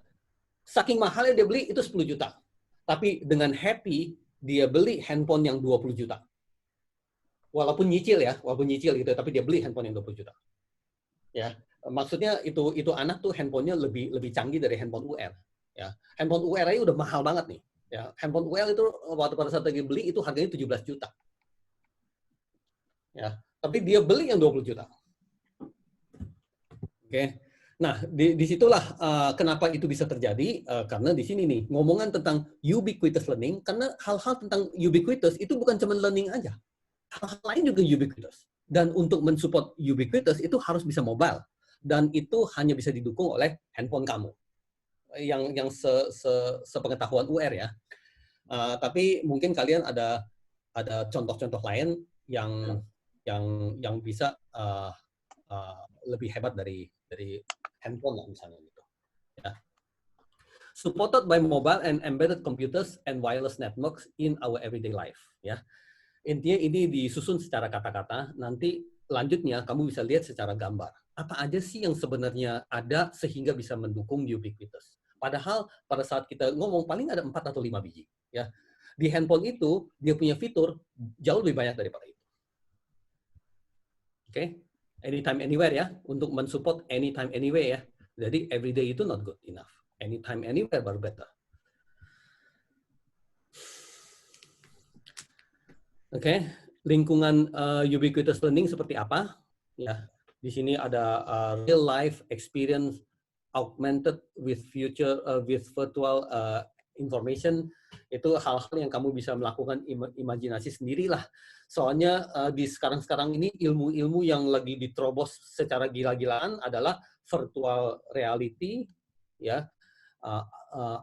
Saking mahalnya dia beli itu 10 juta. Tapi dengan happy dia beli handphone yang 20 juta. Walaupun nyicil gitu, tapi dia beli handphone yang 20 juta. Ya, maksudnya itu anak tuh handphonenya lebih canggih dari handphone UR. Ya, handphone UR aja udah mahal banget nih. Ya, handphone UR itu waktu pada saat lagi beli itu harganya 17 juta. Ya, tapi dia beli yang 20 juta. Oke. Nah, disitulah kenapa itu bisa terjadi, karena di sini nih, ngomongan tentang ubiquitous learning, karena hal-hal tentang ubiquitous itu bukan cuma learning aja. Hal-hal lain juga ubiquitous. Dan untuk mensupport ubiquitous itu harus bisa mobile. Dan itu hanya bisa didukung oleh handphone kamu. Yang sepengetahuan UR ya. Tapi mungkin kalian ada contoh-contoh lain yang bisa lebih hebat dari handphone lah misalnya gitu. Ya. Supported by mobile and embedded computers and wireless networks in our everyday life. Ya. Intinya ini disusun secara kata-kata. Nanti lanjutnya kamu bisa lihat secara gambar. Apa aja sih yang sebenarnya ada sehingga bisa mendukung ubiquitous? Padahal pada saat kita ngomong paling ada 4 atau 5 biji. Ya. Di handphone itu dia punya fitur jauh lebih banyak daripada itu. Oke. Anytime, anywhere ya, untuk mensupport anytime, anywhere ya. Jadi everyday itu not good enough. Anytime, anywhere baru better. Oke, lingkungan ubiquitous learning seperti apa? Ya, di sini ada real life experience augmented with virtual information. Itu hal-hal yang kamu bisa melakukan imajinasi sendirilah. Soalnya di sekarang ini ilmu-ilmu yang lagi diterobos secara gila-gilaan adalah virtual reality, ya,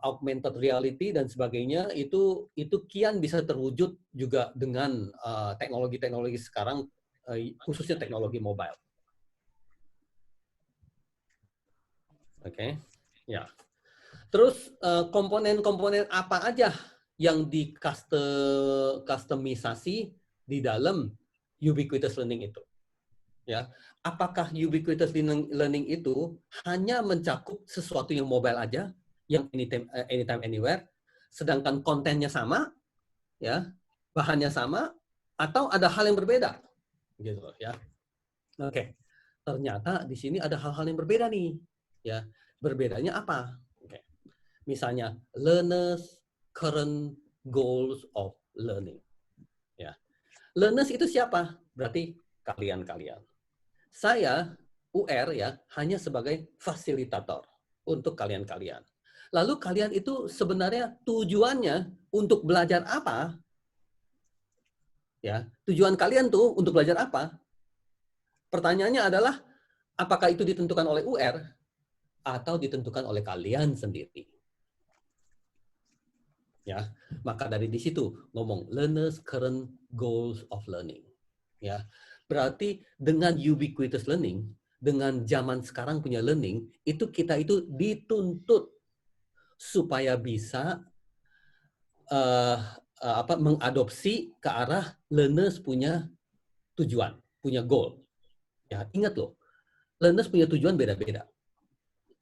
augmented reality dan sebagainya. Itu kian bisa terwujud juga dengan teknologi-teknologi sekarang, khususnya teknologi mobile. Oke, ya. Terus komponen-komponen apa aja yang di-customisasi di dalam ubiquitous learning itu? Ya, apakah ubiquitous learning itu hanya mencakup sesuatu yang mobile aja, yang anytime anywhere, sedangkan kontennya sama, ya, bahannya sama, atau ada hal yang berbeda, gitu ya? Oke, ternyata di sini ada hal-hal yang berbeda nih, ya. Berbedanya apa? Oke. Misalnya learners current goals of learning. Ya. Learners itu siapa? Berarti kalian-kalian. Saya UR ya hanya sebagai fasilitator untuk kalian-kalian. Lalu kalian itu sebenarnya tujuannya untuk belajar apa? Ya, tujuan kalian tuh untuk belajar apa? Pertanyaannya adalah, apakah itu ditentukan oleh UR atau ditentukan oleh kalian sendiri? Ya, maka dari di situ ngomong learners current goals of learning. Ya, berarti dengan ubiquitous learning, dengan zaman sekarang punya learning, itu kita itu dituntut supaya bisa mengadopsi ke arah learners punya tujuan, punya goal. Ya, ingat loh, learners punya tujuan beda-beda.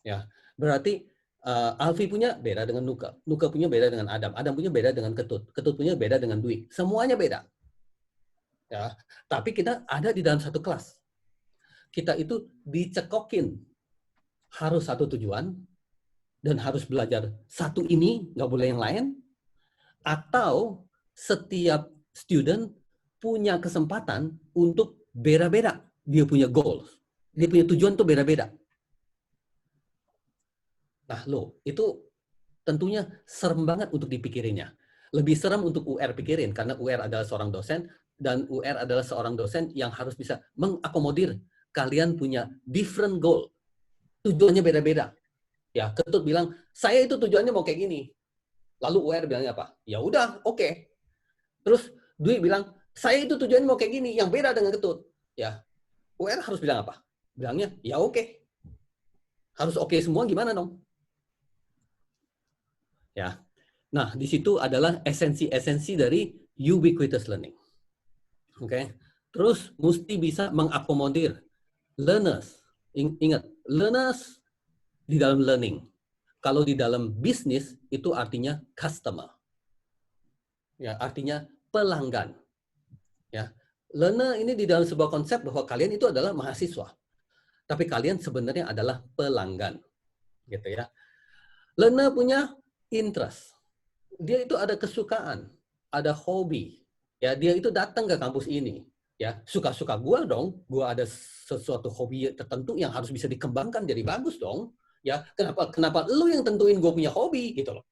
Ya, berarti Alfi punya beda dengan Nuka, Nuka punya beda dengan Adam, Adam punya beda dengan Ketut, Ketut punya beda dengan Dwi. Semuanya beda. Ya, tapi kita ada di dalam satu kelas. Kita itu dicekokin harus satu tujuan dan harus belajar satu ini, nggak boleh yang lain. Atau setiap student punya kesempatan untuk beda-beda. Dia punya goals, dia punya tujuan tuh beda-beda. Nah, itu tentunya serem banget untuk dipikirinnya. Lebih serem untuk UR pikirin, karena UR adalah seorang dosen, dan UR adalah seorang dosen yang harus bisa mengakomodir kalian punya different goal. Tujuannya beda-beda. Ya, Ketut bilang, saya itu tujuannya mau kayak gini. Lalu UR bilangnya apa? Ya udah, oke. Terus Dwi bilang, saya itu tujuannya mau kayak gini, yang beda dengan Ketut. Ya, UR harus bilang apa? Bilangnya, ya oke. Harus oke semua, gimana dong? Ya, nah di situ adalah esensi-esensi dari ubiquitous learning. Oke, terus mesti bisa mengakomodir learners. Ingat, learners di dalam learning. Kalau di dalam bisnis itu artinya customer. Ya, artinya pelanggan. Ya, learner ini di dalam sebuah konsep bahwa kalian itu adalah mahasiswa, tapi kalian sebenarnya adalah pelanggan, gitu ya. Learner punya interest. Dia itu ada kesukaan, ada hobi. Ya, dia itu datang ke kampus ini. Ya, suka-suka gua dong. Gua ada sesuatu hobi tertentu yang harus bisa dikembangkan jadi bagus dong. Ya, kenapa lu yang tentuin gua punya hobi gitu loh.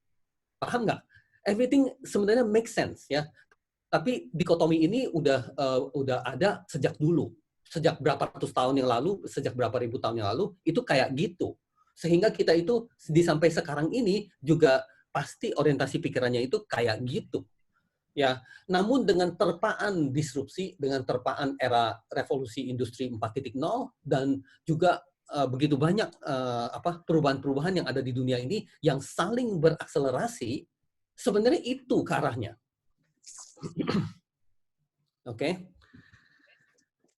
Paham nggak? Everything sebenarnya make sense ya. Tapi dikotomi ini udah ada sejak dulu. Sejak berapa ratus tahun yang lalu, sejak berapa ribu tahun yang lalu, itu kayak gitu. Sehingga kita itu sampai sekarang ini juga pasti orientasi pikirannya itu kayak gitu. Ya, namun dengan terpaan disrupsi, dengan terpaan era revolusi industri 4.0 dan juga begitu banyak perubahan-perubahan yang ada di dunia ini yang saling berakselerasi, sebenarnya itu ke arahnya. Oke.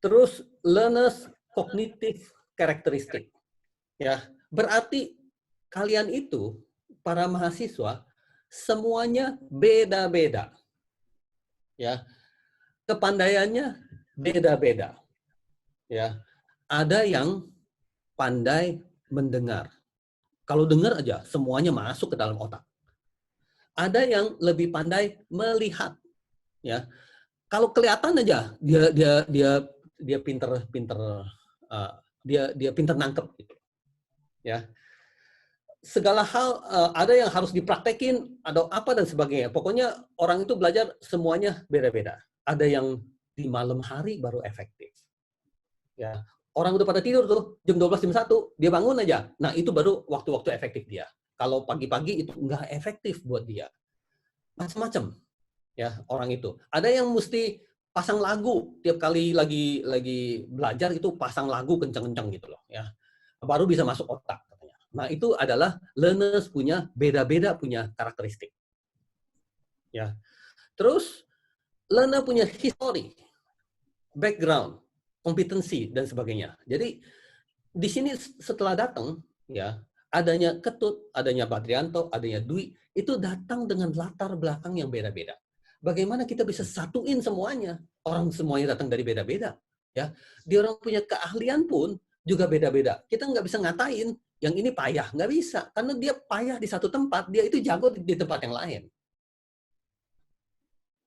Terus learners cognitive characteristic. Ya, berarti kalian itu para mahasiswa semuanya beda-beda. Ya. Kepandaiannya beda-beda. Ya. Ada yang pandai mendengar. Kalau dengar aja semuanya masuk ke dalam otak. Ada yang lebih pandai melihat. Ya. Kalau kelihatan aja dia pinter dia pinter nangkep gitu. Ya. Segala hal ada yang harus dipraktekin atau apa dan sebagainya. Pokoknya orang itu belajar semuanya beda-beda. Ada yang di malam hari baru efektif. Ya. Orang udah pada tidur tuh jam 12 jam 1, dia bangun aja. Nah, itu baru waktu-waktu efektif dia. Kalau pagi-pagi itu nggak efektif buat dia. Macam-macam. Ya, orang itu. Ada yang mesti pasang lagu tiap kali lagi belajar itu pasang lagu kencang-kencang gitu loh, ya. Baru bisa masuk otak katanya. Nah, itu adalah learners punya beda-beda punya karakteristik. Ya. Terus learner punya history, background, kompetensi dan sebagainya. Jadi di sini setelah datang ya, adanya Ketut, adanya Badrianto, adanya Dwi itu datang dengan latar belakang yang beda-beda. Bagaimana kita bisa satuin semuanya? Orang semuanya datang dari beda-beda. Ya, dia orang punya keahlian pun juga beda-beda. Kita nggak bisa ngatain yang ini payah, nggak bisa, karena dia payah di satu tempat, dia itu jago di tempat yang lain.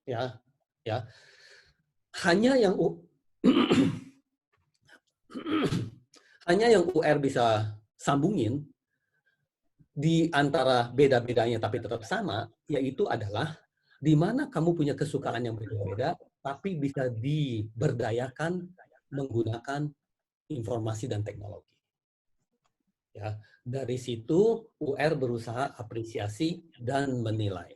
Ya, ya. Hanya yang UR bisa sambungin di antara beda-bedanya tapi tetap sama, yaitu adalah di mana kamu punya kesukaan yang berbeda, tapi bisa diberdayakan menggunakan informasi dan teknologi. Ya, dari situ UR berusaha apresiasi dan menilai.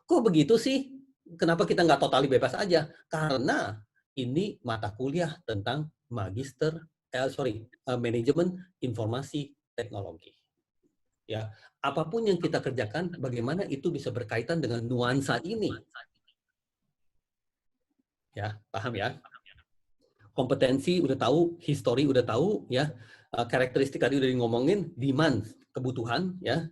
Kok begitu sih? Kenapa kita nggak totali bebas aja? Karena ini mata kuliah tentang manajemen informasi teknologi. Ya, apapun yang kita kerjakan, bagaimana itu bisa berkaitan dengan nuansa ini. Ya, paham ya? Kompetensi udah tahu, history udah tahu, ya. Karakteristik tadi udah ngomongin, demand, kebutuhan, ya.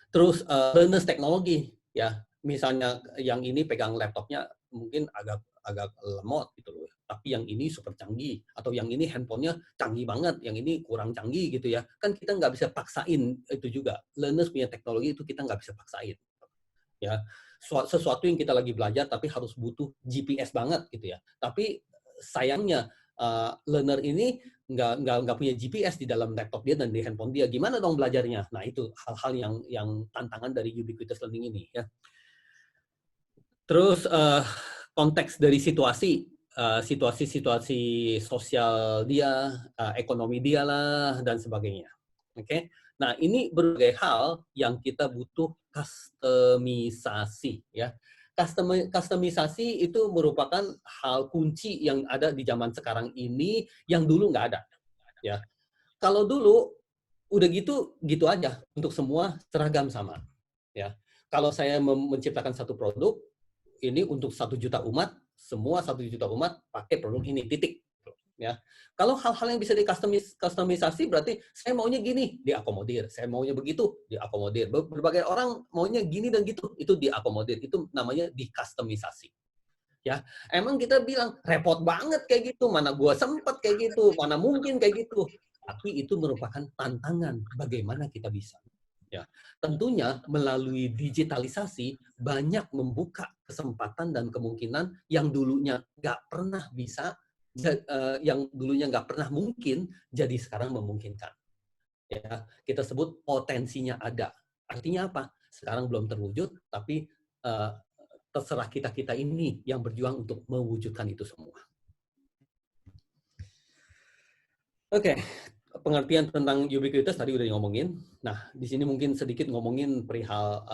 Terus learners teknologi, ya. Misalnya yang ini pegang laptopnya mungkin agak lemot gitu loh. Tapi yang ini super canggih, atau yang ini handphonenya canggih banget, yang ini kurang canggih gitu ya. Kan kita nggak bisa paksain itu juga. Learners punya teknologi itu kita nggak bisa paksain. Ya, sesuatu yang kita lagi belajar tapi harus butuh GPS banget gitu ya. Tapi sayangnya learner ini nggak punya GPS di dalam laptop dia dan di handphone dia. Gimana dong belajarnya? Nah itu hal-hal yang tantangan dari ubiquitous learning ini ya. Terus konteks dari situasi sosial dia, ekonomi dia lah dan sebagainya. Oke. Nah, ini berbagai hal yang kita butuh kustomisasi ya. Kustomisasi itu merupakan hal kunci yang ada di zaman sekarang ini yang dulu nggak ada. Ya. Kalau dulu udah gitu aja untuk semua seragam sama. Ya. Kalau saya menciptakan satu produk ini untuk 1 juta umat, semua 1 juta umat pakai produk ini, titik. Ya. Kalau hal-hal yang bisa dikustomisasi berarti saya maunya gini, diakomodir. Saya maunya begitu, diakomodir. Berbagai orang maunya gini dan gitu, itu diakomodir. Itu namanya dikustomisasi. Ya, emang kita bilang repot banget kayak gitu, mana gua sempet kayak gitu, mana mungkin kayak gitu. Tapi itu merupakan tantangan bagaimana kita bisa. Ya, tentunya melalui digitalisasi banyak membuka kesempatan dan kemungkinan yang dulunya nggak pernah bisa, yang dulunya nggak pernah mungkin, jadi sekarang memungkinkan. Ya, kita sebut potensinya ada. Artinya apa? Sekarang belum terwujud, tapi terserah kita ini yang berjuang untuk mewujudkan itu semua. Oke. Pengertian tentang ubiquitous tadi udah ngomongin. Nah, di sini mungkin sedikit ngomongin perihal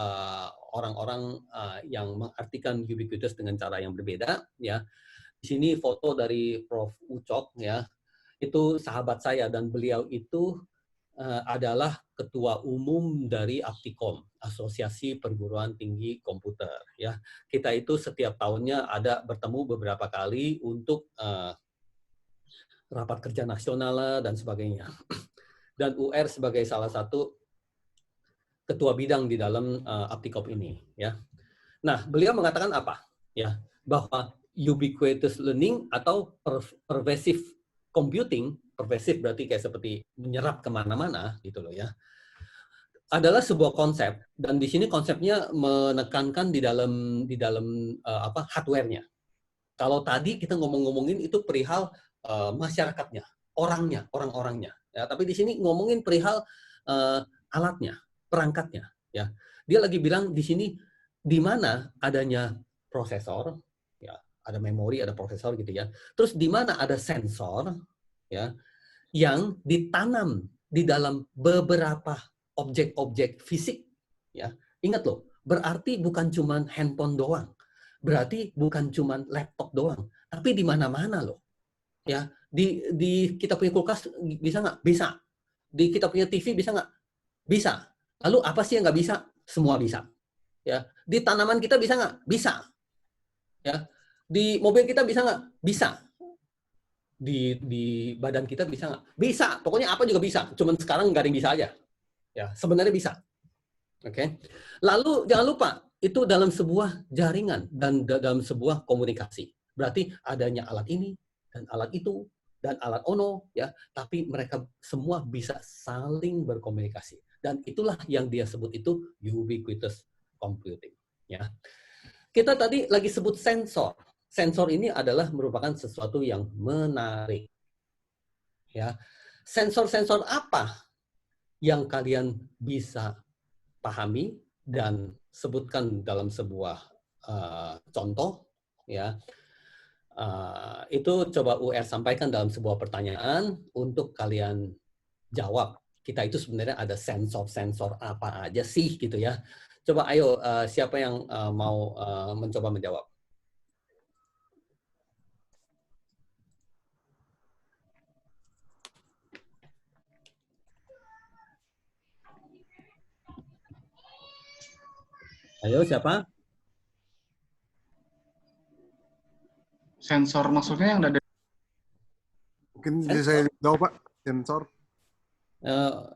orang-orang yang mengartikan ubiquitous dengan cara yang berbeda. Ya, di sini foto dari Prof. Ucok. Ya, itu sahabat saya dan beliau itu adalah ketua umum dari Aptikom, Asosiasi Perguruan Tinggi Komputer. Ya, kita itu setiap tahunnya ada bertemu beberapa kali untuk rapat kerja nasional lah, dan sebagainya. Dan UR sebagai salah satu ketua bidang di dalam Aptikom ini. Ya. Nah, beliau mengatakan apa? Ya, bahwa ubiquitous learning atau pervasive computing, pervasive berarti kayak seperti menyerap kemana-mana, gitu loh ya, adalah sebuah konsep, dan di sini konsepnya menekankan di dalam hardware-nya. Kalau tadi kita ngomongin itu perihal masyarakatnya, orang-orangnya. Ya, tapi di sini ngomongin perihal alatnya, perangkatnya. Ya, dia lagi bilang di sini di mana adanya prosesor, ya, ada memori, ada prosesor gitu ya. Terus di mana ada sensor, ya, yang ditanam di dalam beberapa objek-objek fisik. Ya, ingat loh, berarti bukan cuma handphone doang. Berarti bukan cuma laptop doang, tapi di mana-mana loh. Ya, di kita punya kulkas bisa nggak? Bisa. Di kita punya TV bisa nggak? Bisa. Lalu apa sih yang nggak bisa? Semua bisa. Ya, di tanaman kita bisa nggak? Bisa. Ya, di mobil kita bisa nggak? Bisa. Di badan kita bisa nggak? Bisa. Pokoknya apa juga bisa. Cuman sekarang nggak ada yang bisa aja. Ya, sebenarnya bisa. Oke. Lalu jangan lupa itu dalam sebuah jaringan dan dalam sebuah komunikasi. Berarti adanya alat ini dan alat itu dan alat ono, ya, tapi mereka semua bisa saling berkomunikasi, dan itulah yang dia sebut itu ubiquitous computing. Ya, kita tadi lagi sebut sensor. Sensor ini adalah merupakan sesuatu yang menarik. Ya, sensor-sensor apa yang kalian bisa pahami dan sebutkan dalam sebuah contoh, ya. Itu coba UR sampaikan dalam sebuah pertanyaan untuk kalian jawab. Kita itu sebenarnya ada sensor-sensor apa aja sih gitu ya. Coba ayo, siapa yang mau mencoba menjawab? Ayo, siapa? Sensor maksudnya yang ada. Mungkin saya jawab Pak, sensor.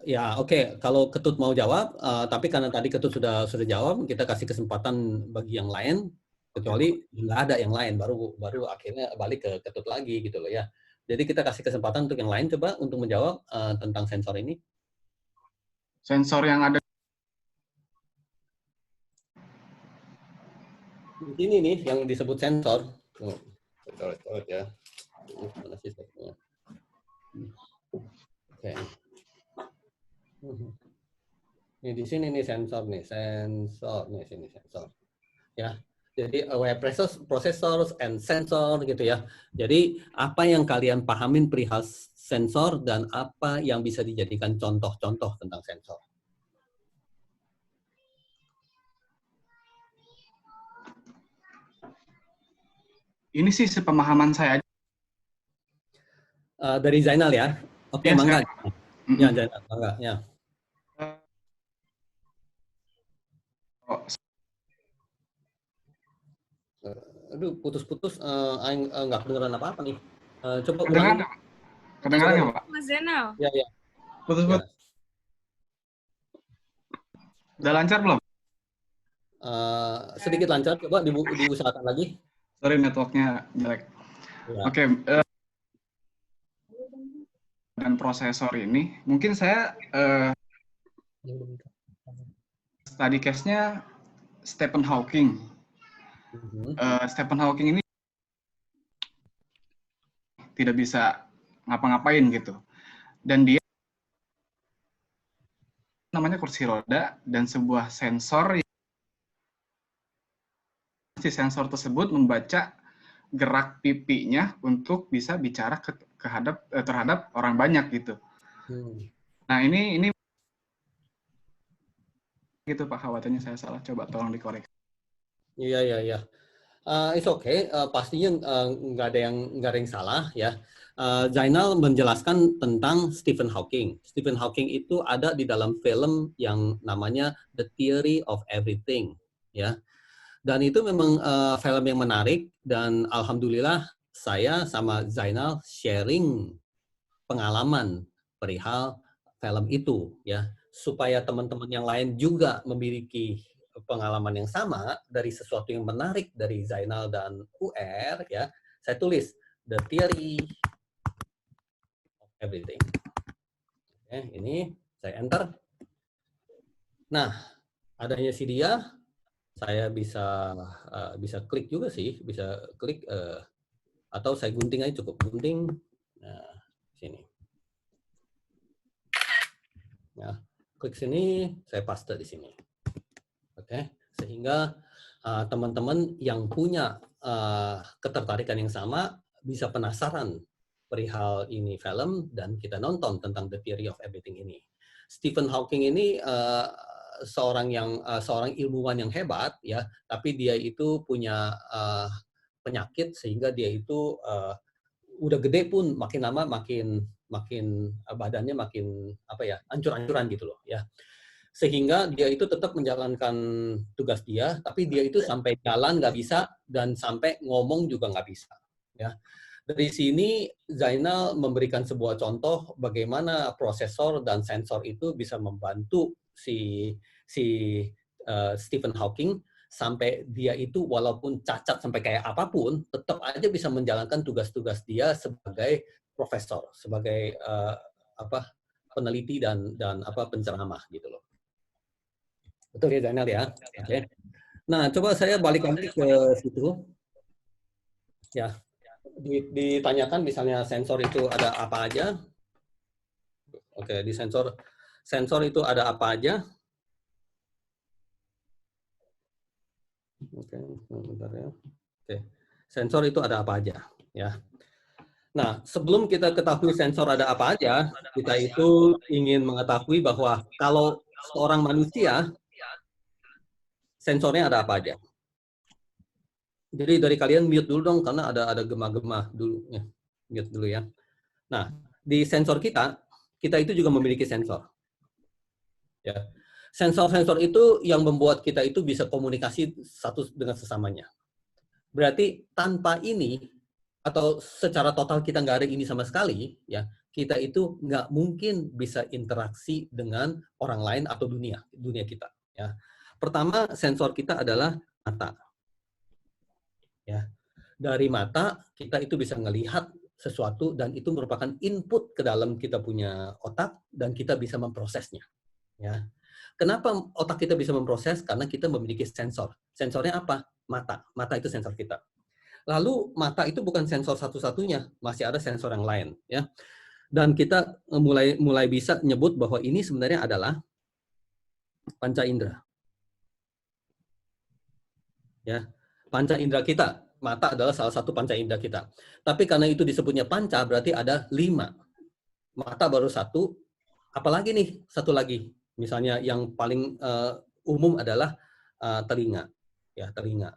Ya, oke. Kalau Ketut mau jawab, tapi karena tadi Ketut sudah jawab, kita kasih kesempatan bagi yang lain. Kecuali nggak ada yang lain, baru akhirnya balik ke Ketut lagi gitu loh ya. Jadi kita kasih kesempatan untuk yang lain coba untuk menjawab tentang sensor ini. Sensor yang ada. Di sini nih yang disebut sensor. Coret ya. Mana sih sensornya? Oke. Ini di sini nih sensor nih, sini sensor. Ya. Jadi aware processors and sensor gitu ya. Jadi apa yang kalian pahamin perihal sensor dan apa yang bisa dijadikan contoh-contoh tentang sensor? Ini sih sepemahaman saya aja. Dari Zainal ya. Oke, Yes, mangga. Mm-mm. Ya, Zainal, mangga ya. Aduh, putus-putus, nggak kedengeran apa-apa nih. Coba Kedengeran ulangi. nggak, Pak? Kedengeran nggak, Pak? Mas Zainal. Ya, ya. Putus-putus. Udah lancar belum? Sedikit lancar, coba diusahakan lagi. Sorry, networknya jelek. Ya. Oke. Dan prosesor ini, mungkin saya study case-nya Stephen Hawking. Stephen Hawking ini tidak bisa ngapa-ngapain gitu. Dan dia namanya kursi roda dan sebuah sensor, si sensor tersebut membaca gerak pipinya untuk bisa bicara terhadap orang banyak gitu. Nah ini gitu Pak, khawatirnya saya salah, coba tolong dikoreksi. Iya. It's okay. Pastinya nggak ada yang salah ya. Zainal menjelaskan tentang Stephen Hawking. Stephen Hawking itu ada di dalam film yang namanya The Theory of Everything, ya. Dan itu memang film yang menarik dan alhamdulillah saya sama Zainal sharing pengalaman perihal film itu, ya, supaya teman-teman yang lain juga memiliki pengalaman yang sama dari sesuatu yang menarik dari Zainal dan UR, ya. Saya tulis The Theory of Everything. Oke, ini saya enter. Nah, adanya si dia, saya bisa klik juga sih, bisa klik atau saya gunting aja cukup, gunting. Nah, sini. Ya, klik sini, saya paste di sini. Oke, sehingga teman-teman yang punya ketertarikan yang sama bisa penasaran perihal ini film dan kita nonton tentang The Theory of Everything ini. Stephen Hawking ini seorang ilmuwan yang hebat ya, tapi dia itu punya penyakit sehingga dia itu udah gede pun makin lama makin badannya makin ancur-ancuran gitu loh ya. Sehingga dia itu tetap menjalankan tugas dia, tapi dia itu sampai jalan nggak bisa dan sampai ngomong juga nggak bisa. Ya, dari sini Zainal memberikan sebuah contoh bagaimana prosesor dan sensor itu bisa membantu si Stephen Hawking sampai dia itu walaupun cacat sampai kayak apapun, tetap aja bisa menjalankan tugas-tugas dia sebagai profesor, sebagai peneliti dan penceramah gitu loh. Betul ya Zainal ya. Oke. Nah, coba saya balik lagi ke situ. Ya, ditanyakan misalnya sensor itu ada apa aja. Oke, di sensor itu ada apa aja. Oke, bentar ya. Oke. Sensor itu ada apa aja, ya. Nah, sebelum kita ketahui sensor ada apa aja, kita itu ingin mengetahui bahwa kalau seorang manusia, sensornya ada apa aja. Jadi dari kalian mute dulu dong, karena ada gema-gema dulu. Ya, mute dulu ya. Nah, di sensor kita itu juga memiliki sensor. Ya. Sensor-sensor itu yang membuat kita itu bisa komunikasi satu dengan sesamanya. Berarti tanpa ini, atau secara total kita nggak ada ini sama sekali, ya kita itu nggak mungkin bisa interaksi dengan orang lain atau dunia kita. Ya. Pertama, sensor kita adalah mata. Ya. Dari mata kita itu bisa melihat sesuatu dan itu merupakan input ke dalam kita punya otak dan kita bisa memprosesnya. Ya. Kenapa otak kita bisa memproses? Karena kita memiliki sensor. Sensornya apa? Mata. Mata itu sensor kita. Lalu mata itu bukan sensor satu-satunya, masih ada sensor yang lain. Ya. Dan kita mulai bisa nyebut bahwa ini sebenarnya adalah panca indera. Ya. Panca indera kita. Mata adalah salah satu panca indera kita. Tapi karena itu disebutnya panca, berarti ada 5. Mata baru 1. Apalagi nih, satu lagi. Misalnya yang paling umum adalah telinga. Ya, telinga.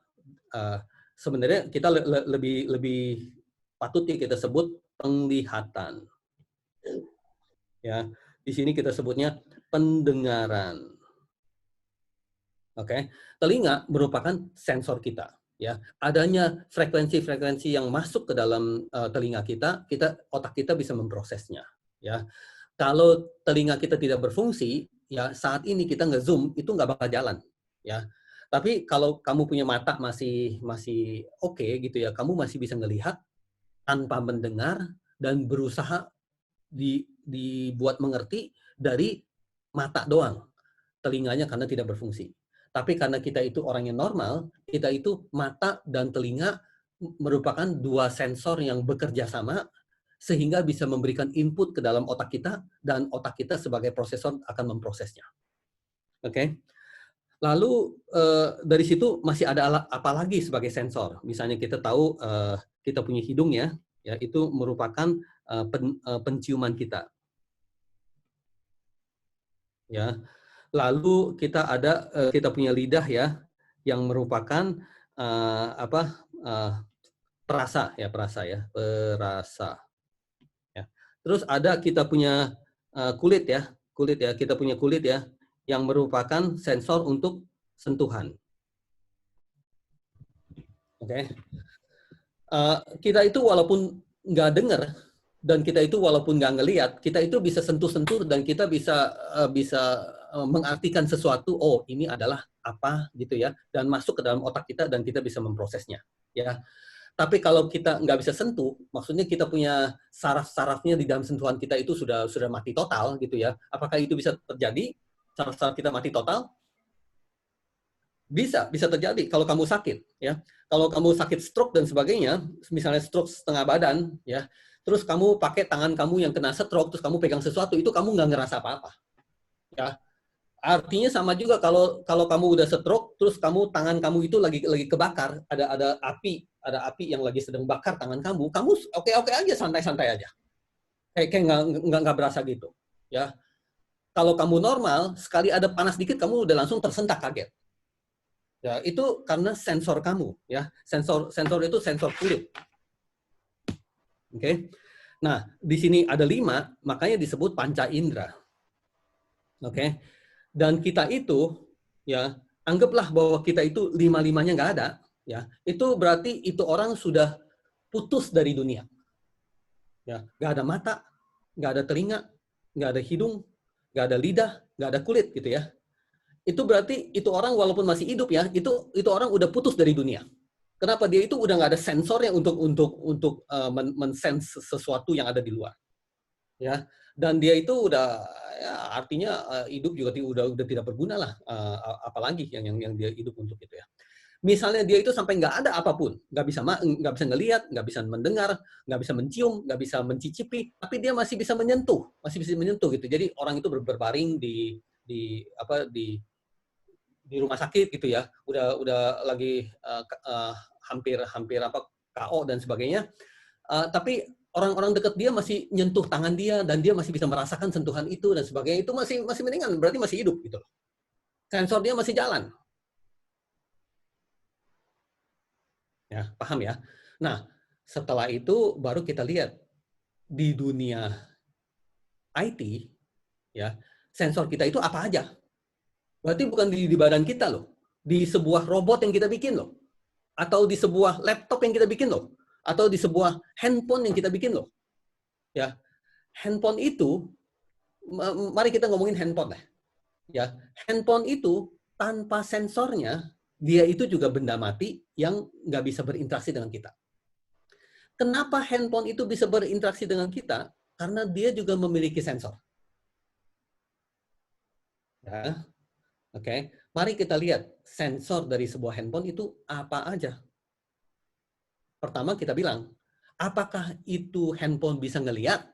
Sebenarnya kita lebih patut kita sebut penglihatan. Ya, di sini kita sebutnya pendengaran. Oke, telinga merupakan sensor kita. Ya, adanya frekuensi-frekuensi yang masuk ke dalam telinga kita, otak kita bisa memprosesnya. Ya, kalau telinga kita tidak berfungsi, ya saat ini kita nge-zoom itu nggak bakal jalan. Ya, tapi kalau kamu punya mata masih oke gitu ya, kamu masih bisa ngelihat tanpa mendengar dan berusaha dibuat mengerti dari mata doang. Telinganya karena tidak berfungsi. Tapi karena kita itu orang yang normal, kita itu mata dan telinga merupakan 2 sensor yang bekerja sama sehingga bisa memberikan input ke dalam otak kita dan otak kita sebagai prosesor akan memprosesnya. Oke. Lalu dari situ masih ada apa lagi sebagai sensor? Misalnya kita tahu kita punya hidung ya itu merupakan penciuman kita. Ya. Lalu kita punya lidah ya yang merupakan perasa ya. Ya. Terus ada kita punya kulit ya, kita punya kulit ya yang merupakan sensor untuk sentuhan. Oke. Kita itu walaupun nggak dengar dan kita itu walaupun nggak ngelihat, kita itu bisa sentuh-sentuh dan kita bisa mengartikan sesuatu. Oh, ini adalah apa gitu ya, dan masuk ke dalam otak kita dan kita bisa memprosesnya. Ya. Tapi kalau kita nggak bisa sentuh, maksudnya kita punya saraf-sarafnya di dalam sentuhan kita itu sudah mati total gitu ya. Apakah itu bisa terjadi? Saraf-saraf kita mati total? Bisa terjadi kalau kamu sakit ya. Kalau kamu sakit stroke dan sebagainya, misalnya stroke setengah badan ya, terus kamu pakai tangan kamu yang kena stroke, terus kamu pegang sesuatu, itu kamu nggak ngerasa apa-apa. Ya. Artinya sama juga kalau kamu udah stroke, terus tangan kamu itu lagi kebakar, ada api yang lagi sedang bakar tangan kamu oke aja, santai-santai aja. Kayak nggak berasa gitu. Ya. Kalau kamu normal, sekali ada panas dikit kamu udah langsung tersentak kaget. Ya, itu karena sensor kamu, ya. Sensor itu sensor kulit. Oke. Nah, di sini ada 5, makanya disebut panca indera. Oke. Dan kita itu, ya, anggaplah bahwa kita itu 5-5-nya nggak ada, ya. Itu berarti itu orang sudah putus dari dunia. Ya, nggak ada mata, nggak ada telinga, nggak ada hidung, nggak ada lidah, nggak ada kulit, gitu ya. Itu berarti itu orang walaupun masih hidup ya, itu orang udah putus dari dunia. Kenapa? Dia itu udah nggak ada sensornya untuk men-sense sesuatu yang ada di luar. Ya, dan dia itu udah ya, artinya hidup juga udah tidak berguna lah, apalagi yang dia hidup untuk itu ya. Misalnya dia itu sampai nggak ada apapun, nggak bisa ngelihat, nggak bisa mendengar, nggak bisa mencium, nggak bisa mencicipi, tapi dia masih bisa menyentuh gitu. Jadi orang itu berbaring di rumah sakit gitu ya, udah lagi hampir KO dan sebagainya. Tapi orang-orang dekat dia masih nyentuh tangan dia dan dia masih bisa merasakan sentuhan itu dan sebagainya, itu masih mendingan, berarti masih hidup gitu loh. Sensor dia masih jalan. Ya, paham ya? Nah, setelah itu baru kita lihat di dunia IT, ya, sensor kita itu apa aja. Berarti bukan di badan kita loh, di sebuah robot yang kita bikin loh, atau di sebuah laptop yang kita bikin loh, atau di sebuah handphone yang kita bikin loh. Ya, handphone itu, mari kita ngomongin handphone lah. Ya, handphone itu tanpa sensornya, dia itu juga benda mati yang nggak bisa berinteraksi dengan kita. Kenapa handphone itu bisa berinteraksi dengan kita? Karena dia juga memiliki sensor. Ya, oke. Mari kita lihat sensor dari sebuah handphone itu apa aja. Pertama kita bilang, apakah itu handphone bisa ngelihat?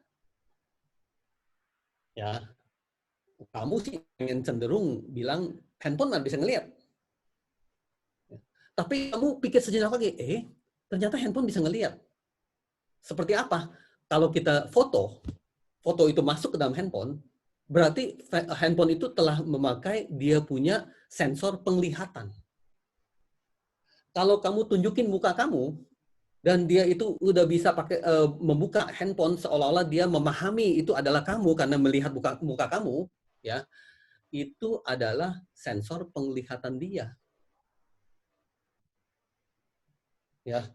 Ya, kamu sih pengen cenderung bilang handphone nggak bisa ngelihat. Tapi kamu pikir sejenak lagi, ternyata handphone bisa ngelihat. Seperti apa? Kalau kita foto itu masuk ke dalam handphone, berarti handphone itu telah memakai dia punya sensor penglihatan. Kalau kamu tunjukin muka kamu, dan dia itu udah bisa pakai membuka handphone seolah-olah dia memahami itu adalah kamu karena melihat muka kamu, ya, itu adalah sensor penglihatan dia. Ya,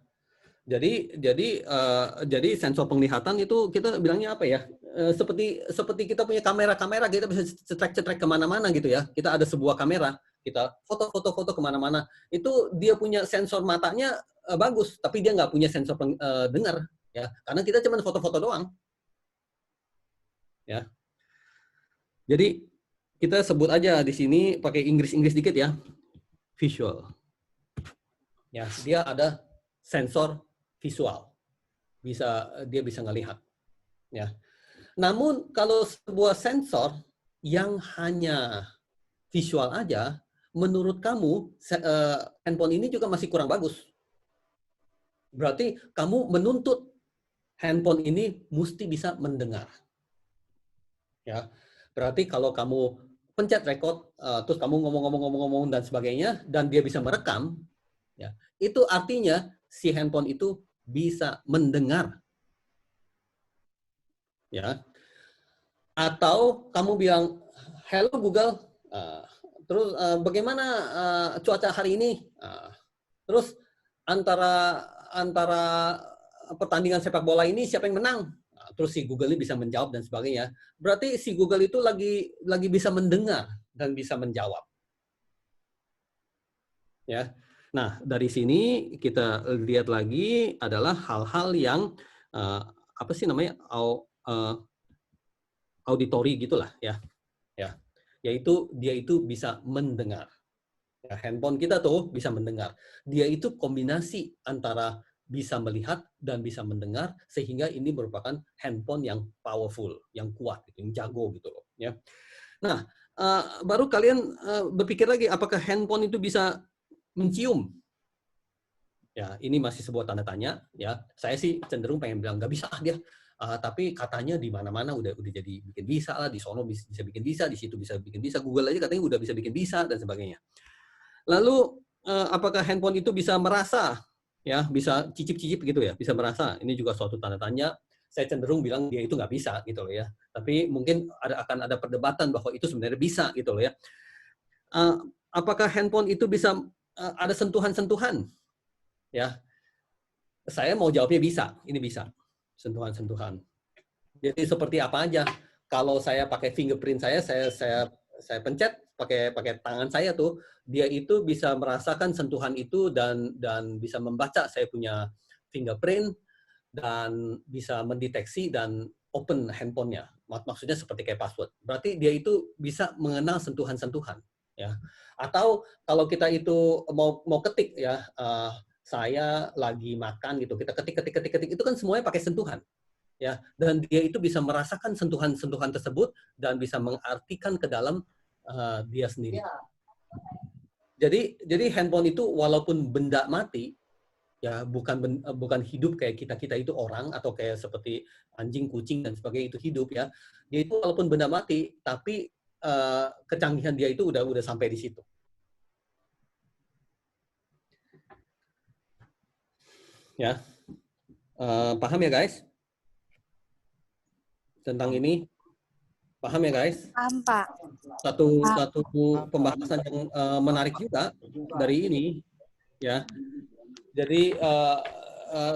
jadi sensor penglihatan itu kita bilangnya apa ya? Seperti kita punya kamera kita bisa cetrek kemana-mana gitu ya. Kita ada sebuah kamera, kita foto kemana-mana. Itu dia punya sensor matanya bagus, tapi dia nggak punya sensor dengar, ya. Karena kita cuma foto-foto doang. Ya. Jadi kita sebut aja di sini pakai Inggris dikit ya, visual. Ya, dia ada sensor visual, dia bisa ngelihat, ya. Namun kalau sebuah sensor yang hanya visual aja, menurut kamu handphone ini juga masih kurang bagus. Berarti kamu menuntut handphone ini mesti bisa mendengar, ya. Berarti kalau kamu pencet record, terus kamu ngomong dan sebagainya, dan dia bisa merekam, ya, itu artinya si handphone itu bisa mendengar, ya. Atau kamu bilang, hello Google, terus bagaimana cuaca hari ini, terus antara pertandingan sepak bola ini siapa yang menang, terus si Google ini bisa menjawab dan sebagainya. Berarti si Google itu lagi bisa mendengar dan bisa menjawab, ya. Nah, dari sini kita lihat lagi adalah hal-hal yang apa sih namanya, auditory gitulah, ya. Ya, yaitu dia itu bisa mendengar. Ya, handphone kita tuh bisa mendengar. Dia itu kombinasi antara bisa melihat dan bisa mendengar, sehingga ini merupakan handphone yang powerful, yang kuat, yang jago gitu loh, ya. Nah, baru kalian berpikir lagi, apakah handphone itu bisa mencium? Ya, ini masih sebuah tanda tanya, ya. Saya sih cenderung pengen bilang nggak bisa dia, tapi katanya di mana-mana udah jadi bikin bisa lah, di sono bisa bikin bisa, di situ bisa bikin bisa, Google aja katanya udah bisa bikin bisa dan sebagainya. Lalu apakah handphone itu bisa merasa, ya, bisa cicip-cicip gitu ya, bisa merasa? Ini juga suatu tanda tanya. Saya cenderung bilang dia itu nggak bisa gitu loh ya. Tapi mungkin akan ada perdebatan bahwa itu sebenarnya bisa gitu loh ya. Apakah handphone itu bisa ada sentuhan-sentuhan? Ya, saya mau jawabnya bisa. Ini bisa, sentuhan-sentuhan. Jadi seperti apa aja? Kalau saya pakai fingerprint saya pencet pakai tangan saya tuh, dia itu bisa merasakan sentuhan itu dan bisa membaca saya punya fingerprint dan bisa mendeteksi dan open handphonenya. Maksudnya seperti kayak password. Berarti dia itu bisa mengenal sentuhan-sentuhan, ya. Atau kalau kita itu mau ketik ya. Saya lagi makan gitu, kita ketik itu kan semuanya pakai sentuhan, ya, dan dia itu bisa merasakan sentuhan-sentuhan tersebut dan bisa mengartikan ke dalam dia sendiri. Jadi handphone itu walaupun benda mati, ya bukan hidup kayak kita itu orang atau kayak seperti anjing, kucing dan sebagainya itu hidup ya. Dia itu walaupun benda mati, tapi kecanggihan dia itu udah sampai di situ. Ya, paham ya guys? Tentang ini, paham ya guys? Paham, Pak. Satu pembahasan yang menarik juga dari ini, ya. Jadi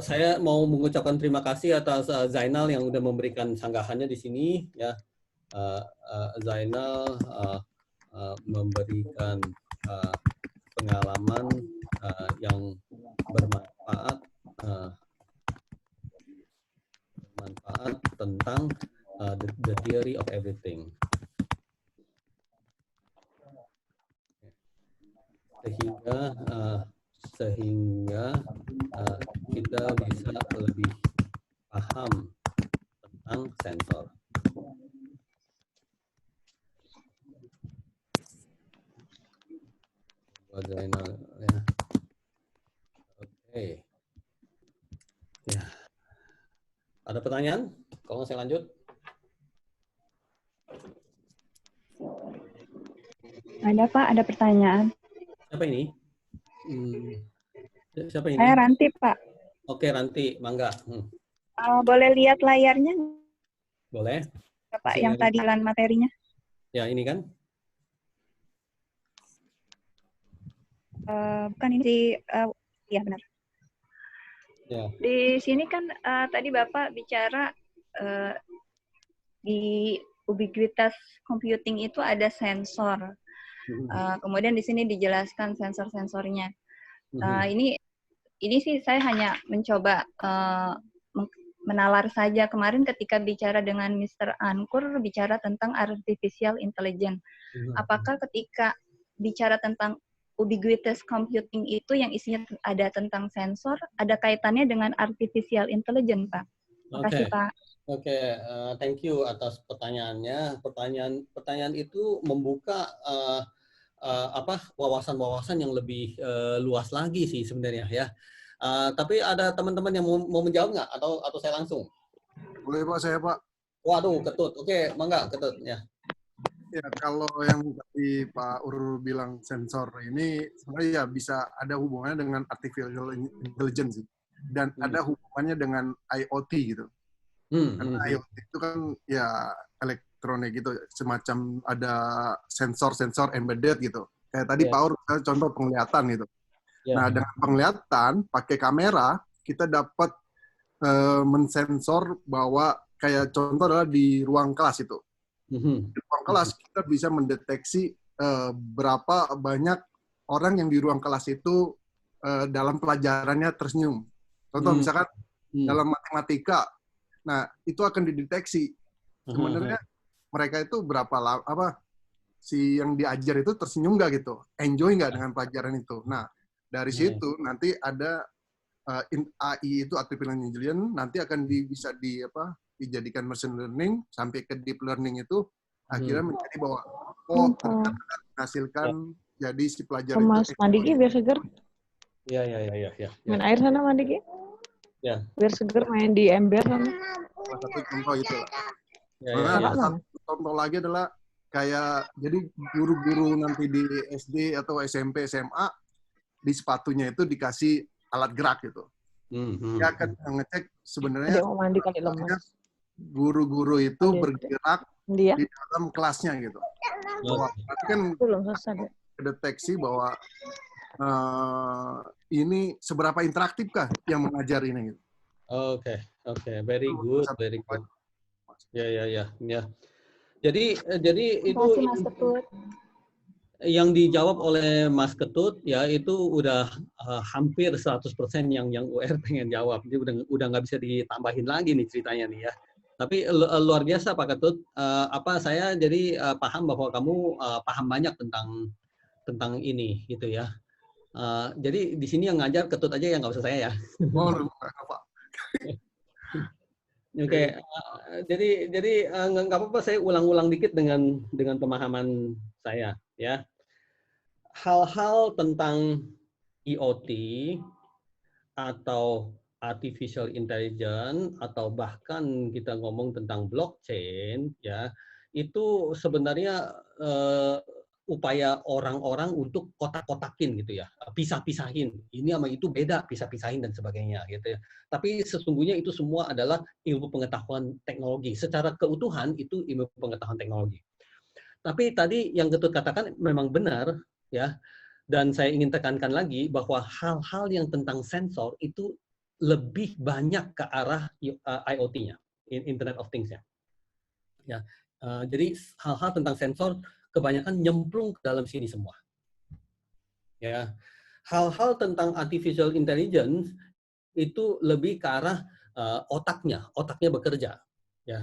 saya mau mengucapkan terima kasih atas Zainal yang udah memberikan sanggahannya di sini, ya. Zainal memberikan pengalaman yang bermanfaat tentang the theory of everything. Sehingga kita bisa lebih paham tentang sensor. Zainal, ya. Oke. Ya. Ada pertanyaan? Kalau saya lanjut. Ada Pak, ada pertanyaan. Siapa ini? Siapa ini? Saya Ranti Pak. Oke, Ranti, mangga. Boleh lihat layarnya? Boleh. Pak, yang tadi jalan materinya. Ya, ini kan? Bukan ini, ya benar. Ya. Di sini kan tadi Bapak bicara di ubiquitous computing itu ada sensor. Kemudian di sini dijelaskan sensor-sensornya. Ini sih saya hanya mencoba menalar saja. Kemarin ketika bicara dengan Mr. Ankur bicara tentang artificial intelligence. Apakah ketika bicara tentang ubiquitous computing itu yang isinya ada tentang sensor, ada kaitannya dengan artificial intelligence, Pak? Terima kasih, Pak. Oke, thank you atas pertanyaannya. Pertanyaan itu membuka wawasan-wawasan yang lebih luas lagi sih sebenarnya ya. Tapi ada teman-teman yang mau menjawab nggak? Atau saya langsung? Boleh Pak, saya Pak. Waduh, Ketut. Oke, mangga Ketut ya. Ya, kalau yang tadi Pak Ur bilang sensor ini sebenarnya ya bisa ada hubungannya dengan artificial intelligence dan ada hubungannya dengan IoT gitu. Karena IoT itu kan ya elektronik gitu, semacam ada sensor-sensor embedded gitu. Kayak tadi Pak Ur contoh penglihatan gitu. Nah, dengan penglihatan pakai kamera kita dapat mensensor bahwa kayak contoh adalah di ruang kelas itu. Di ruang kelas kita bisa mendeteksi berapa banyak orang yang di ruang kelas itu dalam pelajarannya tersenyum. Contoh misalkan dalam matematika, nah itu akan dideteksi. Sebenarnya mereka itu si yang diajar itu tersenyum nggak gitu, enjoy nggak dengan pelajaran itu. Nah dari situ nanti ada AI itu artificial intelligence nanti akan bisa dijadikan machine learning sampai ke deep learning itu akhirnya menjadi bahwa menghasilkan jadi si pelajar Mas itu mandi biar seger. Ya. Main air sana mandi Ya. Biar seger main di ember sana. Salah satu contoh itu lah. Ya. Satu contoh lagi adalah kayak jadi guru-guru nanti di SD atau SMP SMA di sepatunya itu dikasih alat gerak gitu. Dia akan ngecek sebenarnya mau mandi kali lemas. Guru-guru itu bergerak di dalam kelasnya gitu. Berarti kan deteksi bahwa ini seberapa interaktifkah yang mengajar ini gitu. Oke, very good. Ya. Jadi itu Mas Ketut. yang dijawab oleh Mas Ketut ya itu udah hampir 100% yang UR pengen jawab. Jadi udah nggak bisa ditambahin lagi nih ceritanya nih ya. Tapi luar biasa Pak Ketut. Saya jadi paham bahwa kamu paham banyak tentang ini gitu ya. Jadi di sini yang ngajar Ketut aja ya, nggak usah saya ya. Oke, jadi nggak apa-apa saya ulang-ulang dikit dengan pemahaman saya ya. Hal-hal tentang IoT atau artificial intelligence atau bahkan kita ngomong tentang blockchain, ya, itu sebenarnya upaya orang-orang untuk kotak-kotakin gitu ya, pisah-pisahin. Ini sama itu beda, pisah-pisahin dan sebagainya gitu ya. Tapi sesungguhnya itu semua adalah ilmu pengetahuan teknologi. Secara keutuhan itu ilmu pengetahuan teknologi. Tapi tadi yang Getut katakan memang benar ya. Dan saya ingin tekankan lagi bahwa hal-hal yang tentang sensor itu lebih banyak ke arah IoT-nya, Internet of Things-nya. Ya. Jadi hal-hal tentang sensor kebanyakan nyemplung ke dalam sini semua. Ya. Hal-hal tentang artificial intelligence itu lebih ke arah otaknya bekerja. Ya.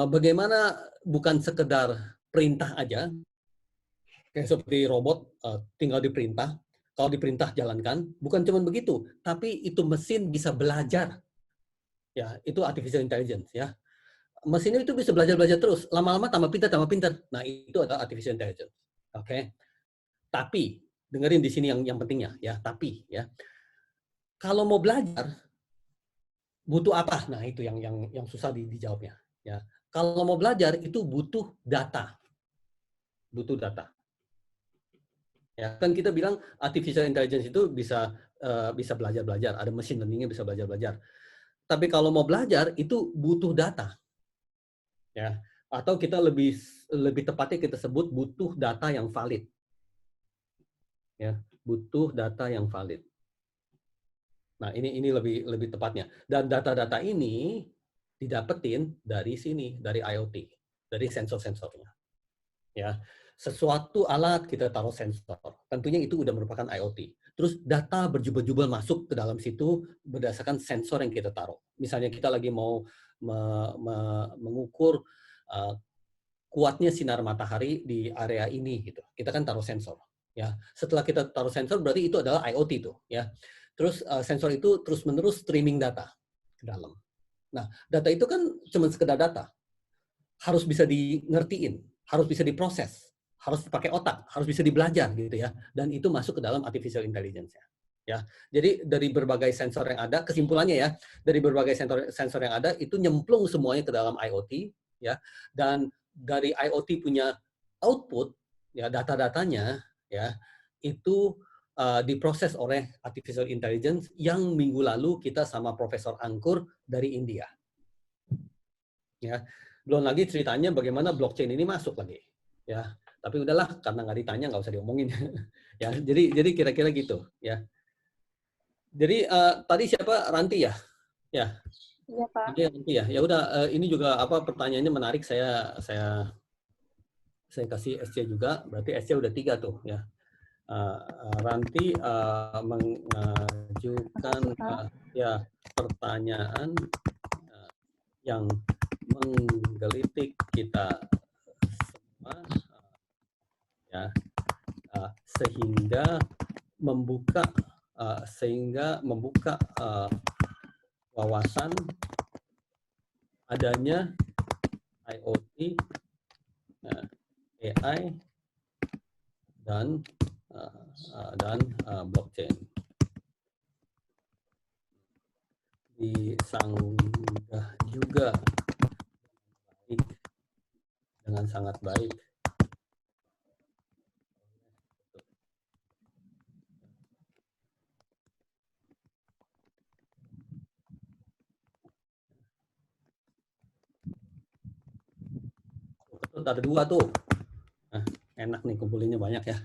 Bagaimana bukan sekedar perintah aja, kayak seperti robot tinggal diperintah, kalau diperintah jalankan, bukan cuma begitu, tapi itu mesin bisa belajar. Ya, itu artificial intelligence ya. Mesinnya itu bisa belajar terus, lama-lama tambah pintar. Nah, itu adalah artificial intelligence. Oke. Tapi dengerin di sini yang pentingnya ya, tapi ya. Kalau mau belajar butuh apa? Nah, itu yang susah dijawabnya ya. Kalau mau belajar itu butuh data. Butuh data. Ya, kan kita bilang artificial intelligence itu bisa belajar, ada machine learning-nya bisa belajar. Tapi kalau mau belajar itu butuh data. Ya, atau kita lebih tepatnya kita sebut butuh data yang valid. Ya, butuh data yang valid. Nah, ini lebih tepatnya. Dan data-data ini didapetin dari sini, dari IoT, dari sensor-sensornya. Ya. Sesuatu alat kita taruh sensor. Tentunya itu udah merupakan IoT. Terus data berjubel-jubel masuk ke dalam situ berdasarkan sensor yang kita taruh. Misalnya kita lagi mau mengukur kuatnya sinar matahari di area ini gitu. Kita kan taruh sensor, ya. Setelah kita taruh sensor berarti itu adalah IoT tuh, ya. Terus sensor itu terus-menerus streaming data ke dalam. Nah, data itu kan cuma sekedar data. Harus bisa di ngertiin, harus bisa diproses, harus pakai otak, harus bisa dibelajar gitu ya. Dan itu masuk ke dalam artificial intelligence ya. Jadi dari berbagai sensor yang ada, kesimpulannya ya, dari berbagai sensor yang ada itu nyemplung semuanya ke dalam IoT ya. Dan dari IoT punya output ya, data-datanya ya, itu diproses oleh artificial intelligence yang minggu lalu kita sama Profesor Angkur dari India. Ya. Belum lagi ceritanya bagaimana blockchain ini masuk lagi ya. Tapi udahlah, karena nggak ditanya nggak usah diomongin. Ya, jadi kira-kira gitu ya. Jadi tadi siapa, Ranti ya? Ya. Iya, Pak. Ranti ya. Ya udah, ini juga pertanyaannya menarik, saya kasih SC juga. Berarti SC udah 3 tuh ya. Ranti mengajukan ya pertanyaan yang menggelitik kita semua. Ya, sehingga membuka wawasan adanya IoT, AI dan blockchain. Disanggah juga dengan sangat baik. Ada 2 tuh. Nah, enak nih kumpulinnya banyak ya.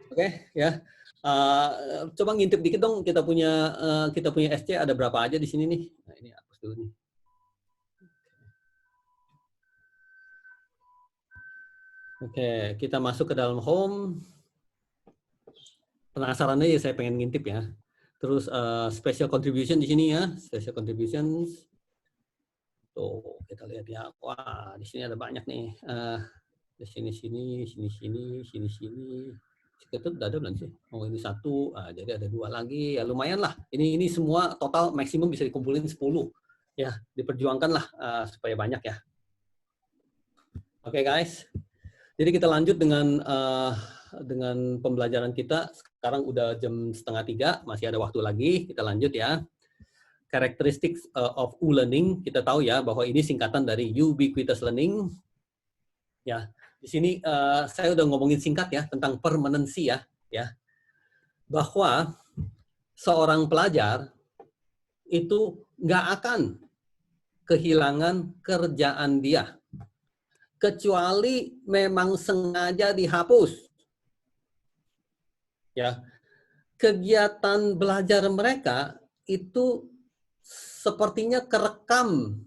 Oke ya. Coba ngintip dikit dong, kita punya SC ada berapa aja di sini nih. Nah, ini hapus dulu nih. Oke, kita masuk ke dalam home. Penasaran aja, saya pengen ngintip ya. Terus special contribution di sini ya, special contributions. Tuh, kita lihat ya. Wah, di sini ada banyak nih. Di sini. Itu udah ada belum sih? Oh, ini 1. Jadi ada 2 lagi. Ya lumayan lah. Ini semua total maksimum bisa dikumpulin 10. Ya, diperjuangkan lah supaya banyak ya. Oke, guys. Jadi kita lanjut dengan dengan pembelajaran kita. Sekarang udah jam 2:30, masih ada waktu lagi. Kita lanjut ya. Characteristics of U-learning, kita tahu ya bahwa ini singkatan dari ubiquitous learning. Ya, di sini saya udah ngomongin singkat ya tentang permanency ya. Bahwa seorang pelajar itu nggak akan kehilangan kerjaan dia, kecuali memang sengaja dihapus. Ya, kegiatan belajar mereka itu sepertinya kerekam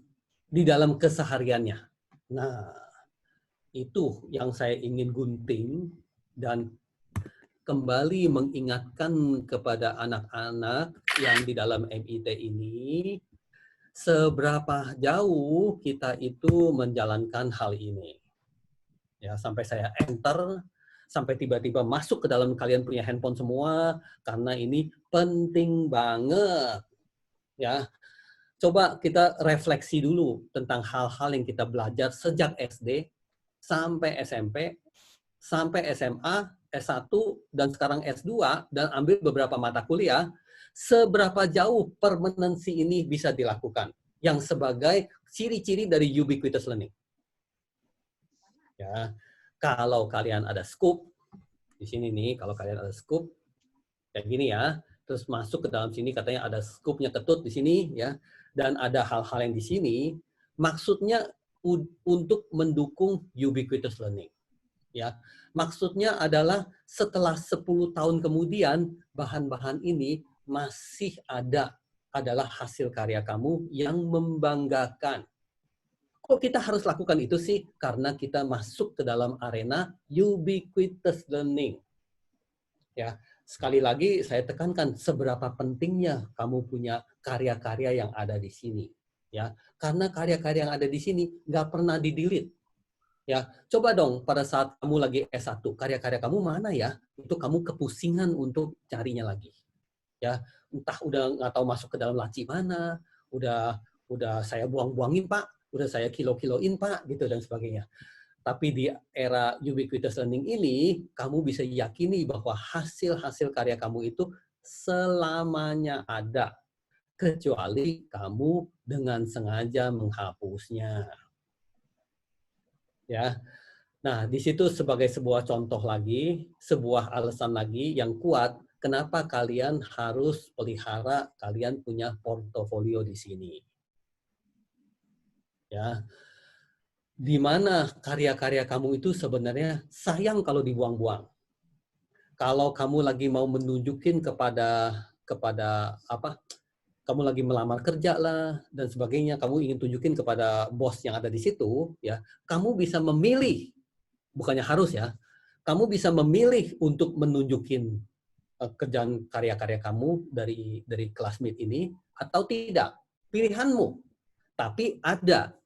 di dalam kesehariannya. Nah, itu yang saya ingin gunting dan kembali mengingatkan kepada anak-anak yang di dalam MIT ini, seberapa jauh kita itu menjalankan hal ini. Ya, sampai saya enter, sampai tiba-tiba masuk ke dalam kalian punya handphone semua, karena ini penting banget. Ya, coba kita refleksi dulu tentang hal-hal yang kita belajar sejak SD sampai SMP, sampai SMA, S1, dan sekarang S2, dan ambil beberapa mata kuliah. Seberapa jauh permanency ini bisa dilakukan yang sebagai ciri-ciri dari ubiquitous learning. Ya, kalau kalian ada scoop di sini nih, kalau kalian ada scoop kayak gini ya, terus masuk ke dalam sini katanya ada scoopnya ketut di sini ya, dan ada hal-hal yang di sini, maksudnya untuk mendukung ubiquitous learning. Ya, maksudnya adalah setelah 10 tahun kemudian bahan-bahan ini masih adalah hasil karya kamu yang membanggakan. Kok kita harus lakukan itu sih? Karena kita masuk ke dalam arena ubiquitous learning. Ya, sekali lagi saya tekankan seberapa pentingnya kamu punya karya-karya yang ada di sini. Ya, karena karya-karya yang ada di sini nggak pernah di-delete. Ya, coba dong pada saat kamu lagi S1, karya-karya kamu mana ya? Itu kamu kepusingan untuk carinya lagi. Ya, entah udah nggak tahu masuk ke dalam laci mana, udah saya buang-buangin Pak, udah saya kilo-kiloin Pak, gitu dan sebagainya. Tapi di era ubiquitous learning ini, kamu bisa yakini bahwa hasil-hasil karya kamu itu selamanya ada, kecuali kamu dengan sengaja menghapusnya. Ya. Nah, di situ sebagai sebuah contoh lagi, sebuah alasan lagi yang kuat kenapa kalian harus pelihara, kalian punya portofolio di sini. Ya. Di mana karya-karya kamu itu sebenarnya sayang kalau dibuang-buang. Kalau kamu lagi mau menunjukin kepada apa? Kamu lagi melamar kerja lah dan sebagainya, kamu ingin tunjukin kepada bos yang ada di situ, ya, kamu bisa memilih, bukannya harus ya, kamu bisa memilih untuk menunjukin kerjaan karya-karya kamu dari classmate ini atau tidak, pilihanmu. Tapi ada,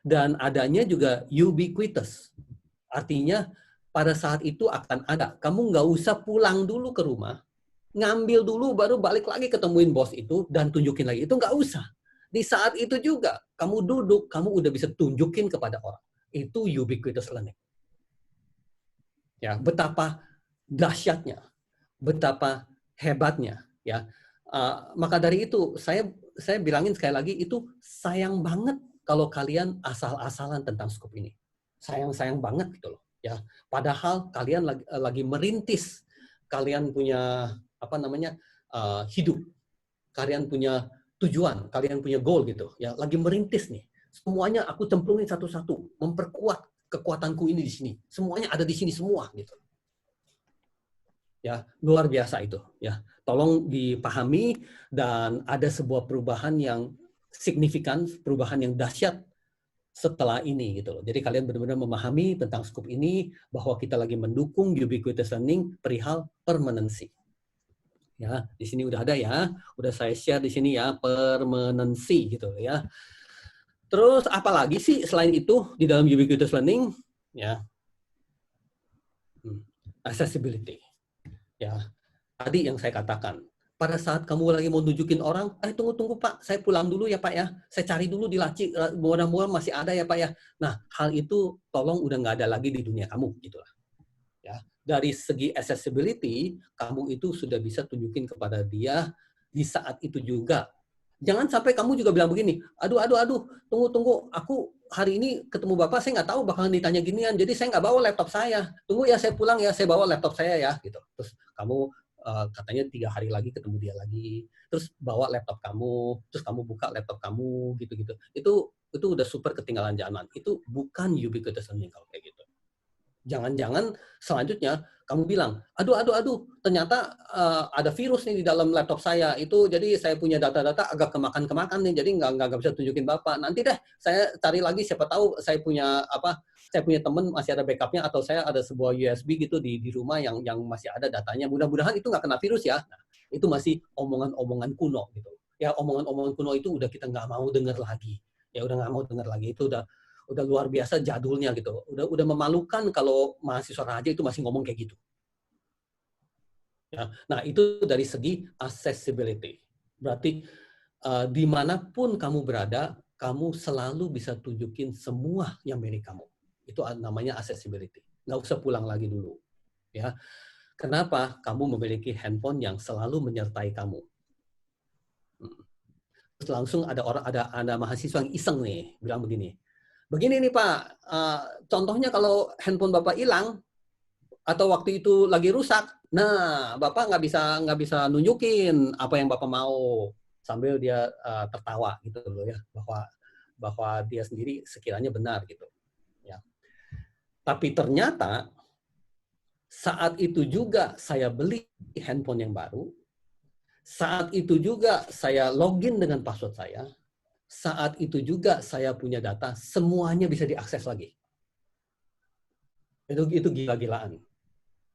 dan adanya juga ubiquitous, artinya pada saat itu akan ada. Kamu nggak usah pulang dulu ke rumah, ngambil dulu baru balik lagi ketemuin bos itu dan tunjukin lagi. Itu nggak usah. Di saat itu juga kamu duduk, kamu udah bisa tunjukin kepada orang. Itu ubiquitous learning. Ya, betapa dahsyatnya, betapa hebatnya. Ya, maka dari itu saya bilangin sekali lagi, itu sayang banget kalau kalian asal-asalan tentang scope ini. Sayang banget gitu loh. Ya, padahal kalian lagi merintis, kalian punya hidup, kalian punya tujuan, kalian punya goal gitu, ya, lagi merintis nih. Semuanya aku cemplungin satu-satu, memperkuat kekuatanku ini di sini. Semuanya ada di sini semua gitu. Ya, luar biasa itu, ya. Tolong dipahami dan ada sebuah perubahan yang signifikan, perubahan yang dahsyat setelah ini gitu loh. Jadi kalian benar-benar memahami tentang scope ini bahwa kita lagi mendukung ubiquitous learning perihal permanency. Ya, di sini udah ada ya, udah saya share di sini ya, permanency gitu ya. Terus apalagi sih selain itu di dalam ubiquitous learning? Ya, accessibility. Ya, tadi yang saya katakan, pada saat kamu lagi mau nunjukin orang, tunggu Pak, saya pulang dulu ya Pak ya, saya cari dulu di laci, mudah-mudahan masih ada ya Pak ya. Nah, hal itu tolong udah nggak ada lagi di dunia kamu, gitulah. Ya, dari segi accessibility, kamu itu sudah bisa tunjukin kepada dia di saat itu juga. Jangan sampai kamu juga bilang begini, aduh, tunggu, aku hari ini ketemu Bapak, saya nggak tahu bakalan ditanya ginian, jadi saya nggak bawa laptop saya. Tunggu ya, saya pulang ya, saya bawa laptop saya ya, gitu. Terus kamu katanya 3 hari lagi ketemu dia lagi, terus bawa laptop kamu, terus kamu buka laptop kamu, gitu-gitu. Itu udah super ketinggalan zaman. Itu bukan ubiquitous learning kalau kayak gitu. Jangan-jangan selanjutnya kamu bilang, aduh, ternyata ada virus nih di dalam laptop saya. Itu jadi saya punya data-data agak kemakan nih, jadi nggak bisa tunjukin Bapak. Nanti deh saya cari lagi, siapa tahu saya punya teman masih ada backupnya, atau saya ada sebuah USB gitu di rumah yang masih ada datanya. Mudah-mudahan itu nggak kena virus ya. Nah, itu masih omongan-omongan kuno gitu. Ya omongan-omongan kuno itu udah kita nggak mau dengar lagi. Ya udah nggak mau dengar lagi. Itu udah luar biasa jadulnya gitu. Udah memalukan kalau mahasiswa raja itu masih ngomong kayak gitu. Ya, nah itu dari segi accessibility. Berarti dimanapun kamu berada, kamu selalu bisa tunjukin semua yang milik kamu. Itu namanya accessibility. Nggak usah pulang lagi dulu. Ya, kenapa? Kamu memiliki handphone yang selalu menyertai kamu. Terus langsung ada mahasiswa yang iseng nih, bilang begini. Begini nih Pak, contohnya kalau handphone Bapak hilang atau waktu itu lagi rusak, nah Bapak nggak bisa nunjukin apa yang Bapak mau, sambil dia tertawa gitu loh ya, bahwa dia sendiri sekiranya benar gitu. Ya. Tapi ternyata saat itu juga saya beli handphone yang baru, saat itu juga saya login dengan password saya. Saat itu juga saya punya data, semuanya bisa diakses lagi. Itu gila-gilaan.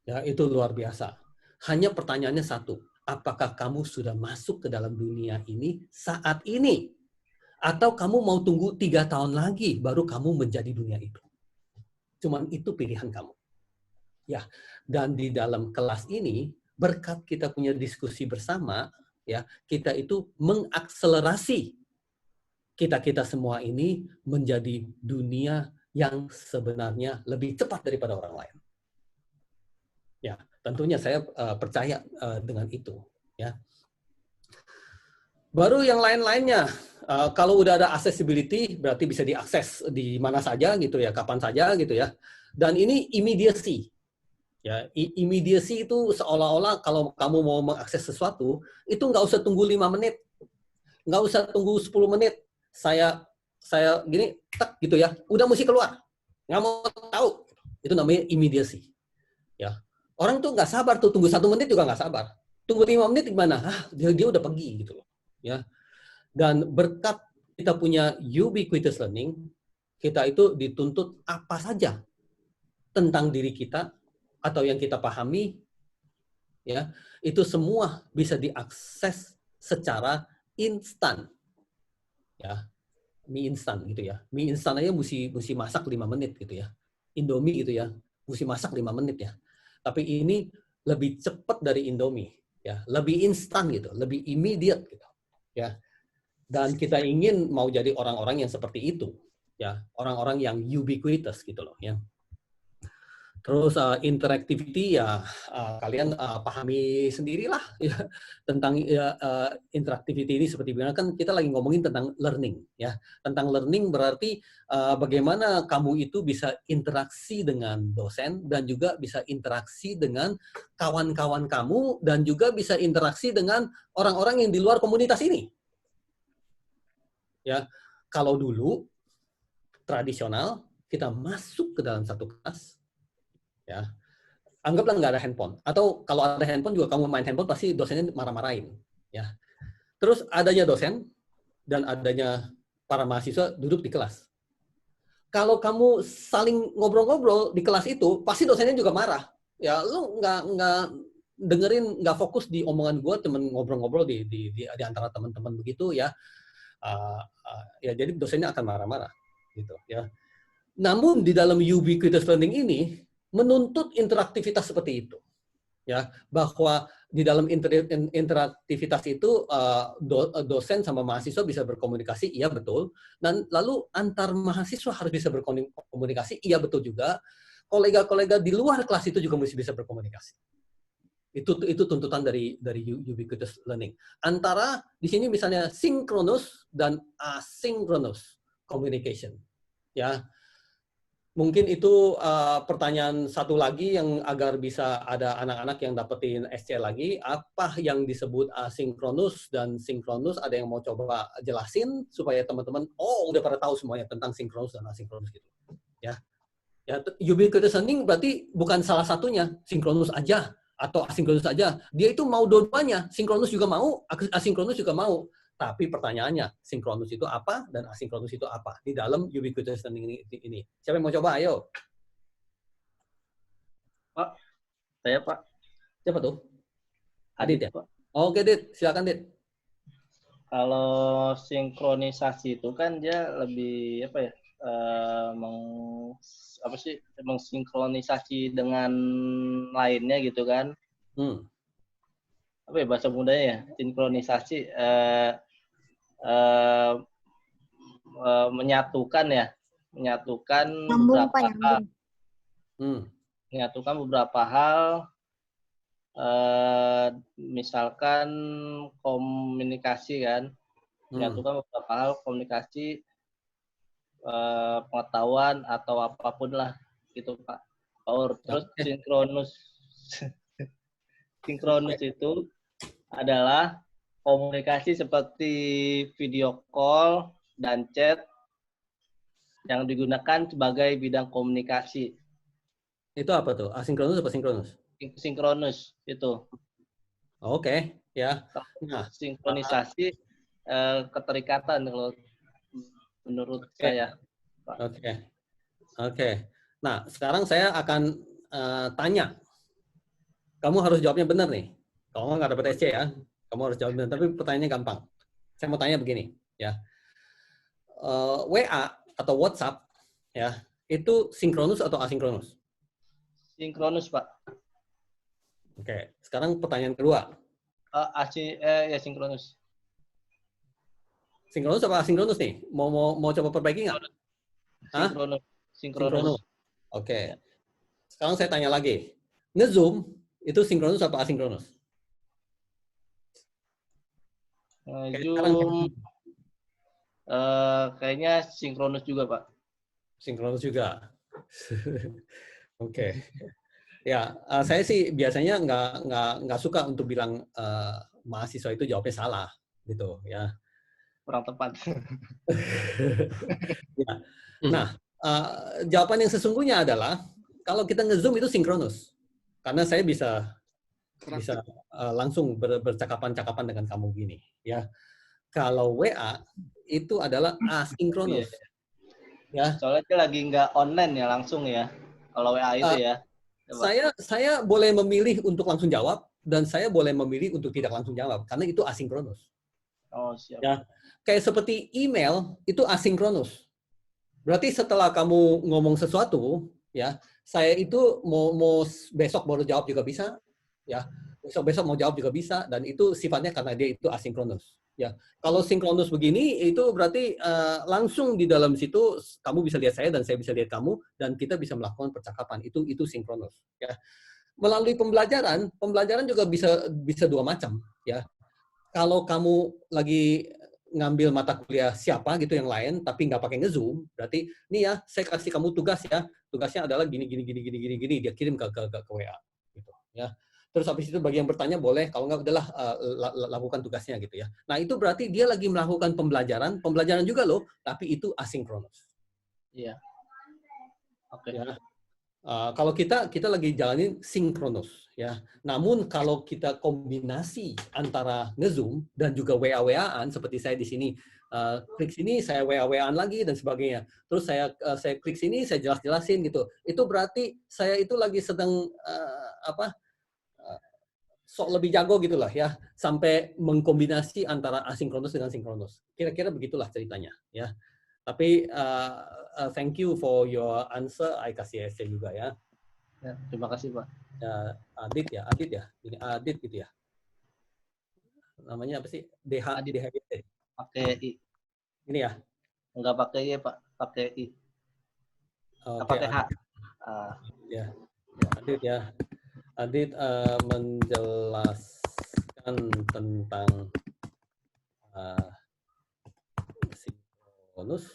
Ya, itu luar biasa. Hanya pertanyaannya satu, apakah kamu sudah masuk ke dalam dunia ini saat ini? Atau kamu mau tunggu 3 tahun lagi baru kamu menjadi dunia itu? Cuman itu pilihan kamu. Ya, dan di dalam kelas ini, berkat kita punya diskusi bersama, ya, kita itu mengakselerasi kita semua ini menjadi dunia yang sebenarnya lebih cepat daripada orang lain. Ya, tentunya saya percaya dengan itu. Ya. Baru yang lain-lainnya, kalau udah ada accessibility, berarti bisa diakses di mana saja gitu ya, kapan saja gitu ya. Dan ini immediacy. Ya, immediacy itu seolah-olah kalau kamu mau mengakses sesuatu, itu nggak usah tunggu 5 menit, nggak usah tunggu 10 menit. Saya gini, tak gitu ya, udah mesti keluar, nggak mau tahu. Itu namanya immediacy. Ya, orang tuh nggak sabar tuh, tunggu 1 menit juga nggak sabar. Tunggu 5 menit gimana? Dia udah pergi gitu loh. Ya, dan berkat kita punya ubiquitous learning, kita itu dituntut apa saja tentang diri kita atau yang kita pahami, ya, itu semua bisa diakses secara instan. Ya, mie instan gitu ya. Mie instan aja mesti masak 5 menit gitu ya. Indomie gitu ya, mesti masak 5 menit ya. Tapi ini lebih cepat dari Indomie ya, lebih instan gitu, lebih immediate gitu. Ya. Dan kita ingin mau jadi orang-orang yang seperti itu ya, orang-orang yang ubiquitous gitu loh ya. Terus interactivity ya kalian pahami sendirilah ya, tentang interactivity ini seperti gimana. Kan kita lagi ngomongin tentang learning ya. Tentang learning berarti bagaimana kamu itu bisa interaksi dengan dosen dan juga bisa interaksi dengan kawan-kawan kamu dan juga bisa interaksi dengan orang-orang yang di luar komunitas ini. Ya, kalau dulu tradisional kita masuk ke dalam satu kelas, ya, anggaplah nggak ada handphone. Atau kalau ada handphone juga kamu main handphone pasti dosennya marah-marahin. Ya. Terus adanya dosen dan adanya para mahasiswa duduk di kelas. Kalau kamu saling ngobrol-ngobrol di kelas itu, pasti dosennya juga marah. Ya, lu nggak dengerin, nggak fokus di omongan gue, temen ngobrol-ngobrol di antara teman-teman begitu ya. Ya jadi dosennya akan marah-marah gitu ya. Namun di dalam ubiquitous learning ini menuntut interaktivitas seperti itu, ya, bahwa di dalam interaktivitas itu dosen sama mahasiswa bisa berkomunikasi, iya betul, dan lalu antar mahasiswa harus bisa berkomunikasi, iya betul juga. kolega-kolega di luar kelas itu juga mesti bisa berkomunikasi. Itu tuntutan dari ubiquitous learning. Antara di sini misalnya synchronous dan asynchronous communication. Ya. Mungkin itu pertanyaan satu lagi yang agar bisa ada anak-anak yang dapetin SC lagi. Apa yang disebut asinkronus dan sinkronus? Ada yang mau coba jelasin supaya teman-teman udah pada tahu semuanya tentang sinkronus dan asinkronus gitu. Ya. Ya, ubiquitous learning berarti bukan salah satunya, sinkronus aja atau asinkronus aja. Dia itu mau dua-duanya, sinkronus juga mau, asinkronus juga mau. Tapi pertanyaannya, sinkronus itu apa dan asinkronus itu apa di dalam ubiquitous learning ini? Siapa yang mau coba? Ayo. Pak, saya Pak. Siapa tuh? Adit ya? Pak. Oke, Dit. Silakan, Dit. Kalau sinkronisasi itu kan dia lebih apa ya? Mengsinkronisasi dengan lainnya gitu kan? Apa ya bahasa mudanya ya? Sinkronisasi. Menyatukan beberapa hal, misalkan komunikasi kan, menyatukan beberapa hal komunikasi, pengetahuan atau apapun lah gitu Pak. Terus sinkronus itu adalah komunikasi seperti video call dan chat yang digunakan sebagai bidang komunikasi. Itu apa tuh? Asinkronus apa sinkronus? Sinkronus itu. Oke, ya. Nah, sinkronisasi keterikatan kalau menurut saya. Oke. Nah, sekarang saya akan tanya. Kamu harus jawabnya benar nih. Kalau nggak dapat SC ya. Kamu harus jawab benar, tapi pertanyaannya gampang. Saya mau tanya begini, ya. WA atau WhatsApp, ya, itu sinkronus atau asinkronus? Sinkronus, Pak. Oke, sekarang pertanyaan kedua. Ya sinkronus. Sinkronus apa asinkronus nih? Mau coba perbaiki nggak? Sinkronus. Oke. Sekarang saya tanya lagi. Nge-Zoom itu sinkronus apa asinkronus? Zoom kayaknya sinkronus juga, Pak. Sinkronus juga. Oke. Ya, saya sih biasanya nggak suka untuk bilang mahasiswa itu jawabnya salah, gitu ya. Kurang tepat. Ya. Nah, jawaban yang sesungguhnya adalah kalau kita nge-Zoom itu sinkronus, karena saya bisa langsung bercakapan-cakapan dengan kamu gini, ya. Kalau WA itu adalah asinkronus. Ya. Soalnya dia lagi nggak online ya, langsung ya. Kalau WA itu ya. Saya boleh memilih untuk langsung jawab dan saya boleh memilih untuk tidak langsung jawab karena itu asinkronus. Oh, siap. Ya. Kayak seperti email itu asinkronus. Berarti setelah kamu ngomong sesuatu, ya, saya itu mau besok baru jawab juga bisa, ya. Besok mau jawab juga bisa dan itu sifatnya karena dia itu asinkronus. Ya, kalau sinkronus begini itu berarti langsung di dalam situ kamu bisa lihat saya dan saya bisa lihat kamu dan kita bisa melakukan percakapan. Itu sinkronus. Ya, melalui pembelajaran juga bisa dua macam. Ya, kalau kamu lagi ngambil mata kuliah siapa gitu yang lain tapi nggak pakai nge-Zoom, berarti nih ya saya kasih kamu tugas ya. Tugasnya adalah gini dia kirim ke WA gitu ya. Terus habis itu bagi yang bertanya boleh, kalau nggak udahlah lakukan tugasnya gitu ya. Nah itu berarti dia lagi melakukan pembelajaran juga loh, tapi itu asinkronus. Iya. Oke. Ya. Kalau kita lagi jalanin sinkronus ya. Namun kalau kita kombinasi antara nge-Zoom dan juga WA-WA-an seperti saya di sini, klik sini saya WA-WA-an lagi dan sebagainya. Terus saya klik sini saya jelas-jelasin gitu. Itu berarti saya itu lagi sedang sok lebih jago gitulah ya, sampai mengkombinasi antara asinkronus dengan sinkronus. Kira-kira begitulah ceritanya ya. Tapi thank you for your answer. I kasih SC juga ya. Ya, terima kasih Pak. Adit ya. Ini Adit gitu ya. Namanya apa sih? DH. Pakai I. Ini ya? Enggak pakai I Pak, pakai I. Okay. Pakai H. Ya, Adit ya. Adit menjelaskan tentang sinkronus,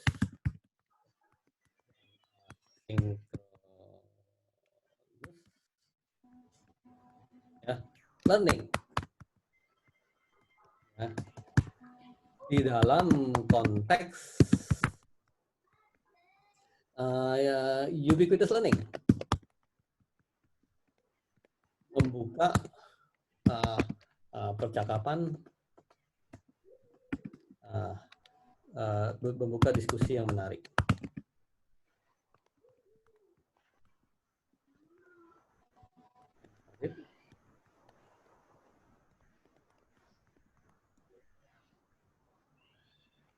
ya, learning. Ya. Di dalam konteks ubiquitous learning, membuka percakapan, membuka diskusi yang menarik.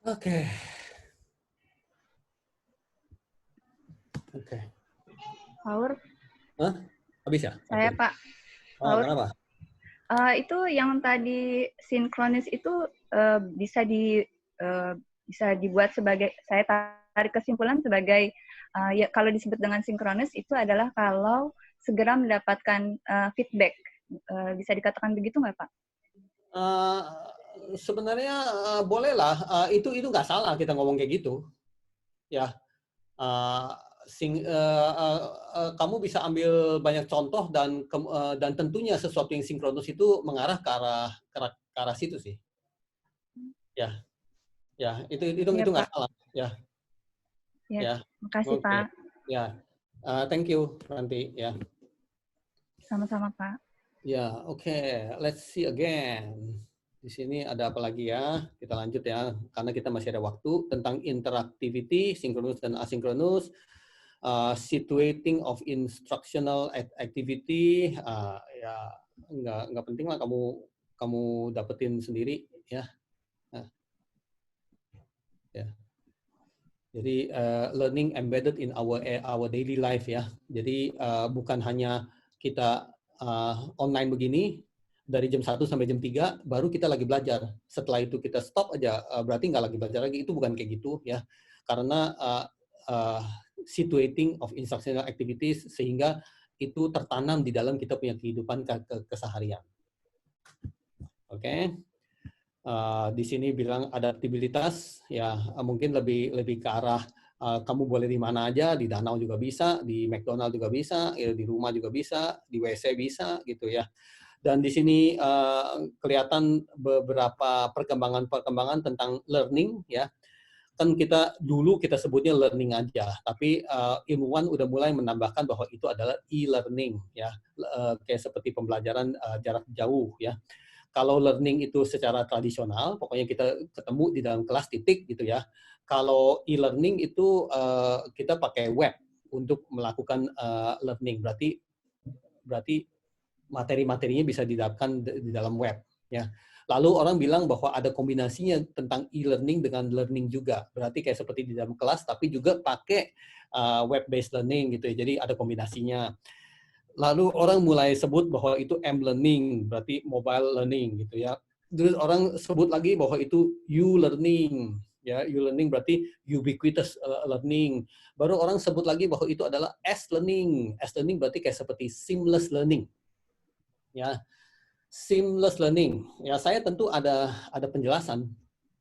Oke. Power. Hah? Habis ya? Saya, Pak. Oh, kenapa? Itu yang tadi sinkronis itu bisa dibuat sebagai, saya tarik kesimpulan sebagai ya kalau disebut dengan sinkronis itu adalah kalau segera mendapatkan feedback. Bisa dikatakan begitu nggak, Pak? Sebenarnya bolehlah, itu nggak salah kita ngomong kayak gitu, ya. Kamu bisa ambil banyak contoh dan tentunya sesuatu yang sinkronus itu mengarah ke arah situ sih, ya, itu nggak salah, ya. Ya. Makasih, Pak. Ya, thank you nanti, ya. Sama-sama, Pak. Ya, oke. Let's see again. Di sini ada apa lagi ya? Kita lanjut ya, karena kita masih ada waktu tentang interactivity, sinkronus dan asinkronus, situating of instructional activity. Ya, nggak penting lah kamu dapetin sendiri ya. Ya. Jadi learning embedded in our daily life ya. Jadi bukan hanya kita online begini, dari jam 1 sampai jam 3, baru kita lagi belajar. Setelah itu kita stop aja, berarti nggak lagi belajar lagi. Itu bukan kayak gitu ya. Karena situating of instructional activities, sehingga itu tertanam di dalam kita punya kehidupan keseharian. Oke. Di sini bilang adaptabilitas, ya mungkin lebih ke arah kamu boleh di mana aja, di danau juga bisa, di McDonald juga bisa, ya, di rumah juga bisa, di WC bisa, gitu ya. Dan di sini kelihatan beberapa perkembangan tentang learning, ya. Kan dulu kita sebutnya learning aja, tapi ilmuwan udah mulai menambahkan bahwa itu adalah e-learning, ya, kayak seperti pembelajaran jarak jauh, ya. Kalau learning itu secara tradisional, pokoknya kita ketemu di dalam kelas titik gitu ya. Kalau e-learning itu kita pakai web untuk melakukan learning. Berarti materi-materinya bisa didapatkan di dalam web. Ya. Lalu orang bilang bahwa ada kombinasinya tentang e-learning dengan learning juga. Berarti kayak seperti di dalam kelas, tapi juga pakai web-based learning gitu ya. Jadi ada kombinasinya. Lalu orang mulai sebut bahwa itu m-learning, berarti mobile learning gitu ya. Terus orang sebut lagi bahwa itu u-learning, ya, u-learning berarti ubiquitous learning. Baru orang sebut lagi bahwa itu adalah s-learning. S-learning berarti kayak seperti seamless learning. Ya. Seamless learning. Ya, saya tentu ada penjelasan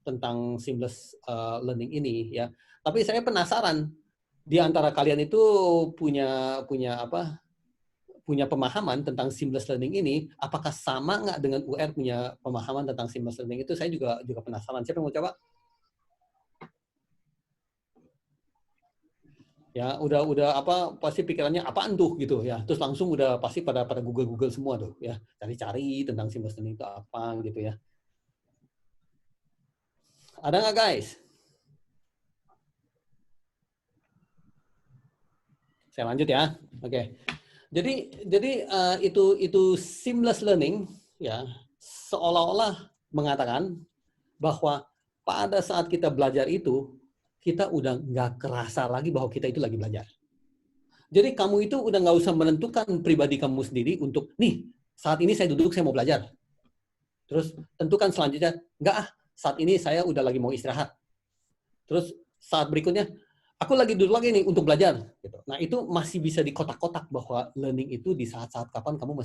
tentang seamless learning ini ya. Tapi saya penasaran di antara kalian itu punya pemahaman tentang seamless learning ini, apakah sama nggak dengan UR punya pemahaman tentang seamless learning itu? Saya juga penasaran. Siapa yang mau coba? Ya, udah pasti pikirannya apaan tuh gitu ya. Terus langsung udah pasti pada Google semua tuh ya. Cari-cari tentang seamless learning itu apa gitu ya. Ada nggak, guys? Saya lanjut ya. Oke. Jadi itu seamless learning ya, seolah-olah mengatakan bahwa pada saat kita belajar itu kita udah nggak kerasa lagi bahwa kita itu lagi belajar. Jadi kamu itu udah nggak usah menentukan pribadi kamu sendiri untuk nih saat ini saya duduk saya mau belajar. Terus tentukan selanjutnya saat ini saya udah lagi mau istirahat. Terus saat berikutnya aku lagi duduk lagi nih untuk belajar. Gitu. Nah itu masih bisa dikotak-kotak bahwa learning itu di saat-saat kapan kamu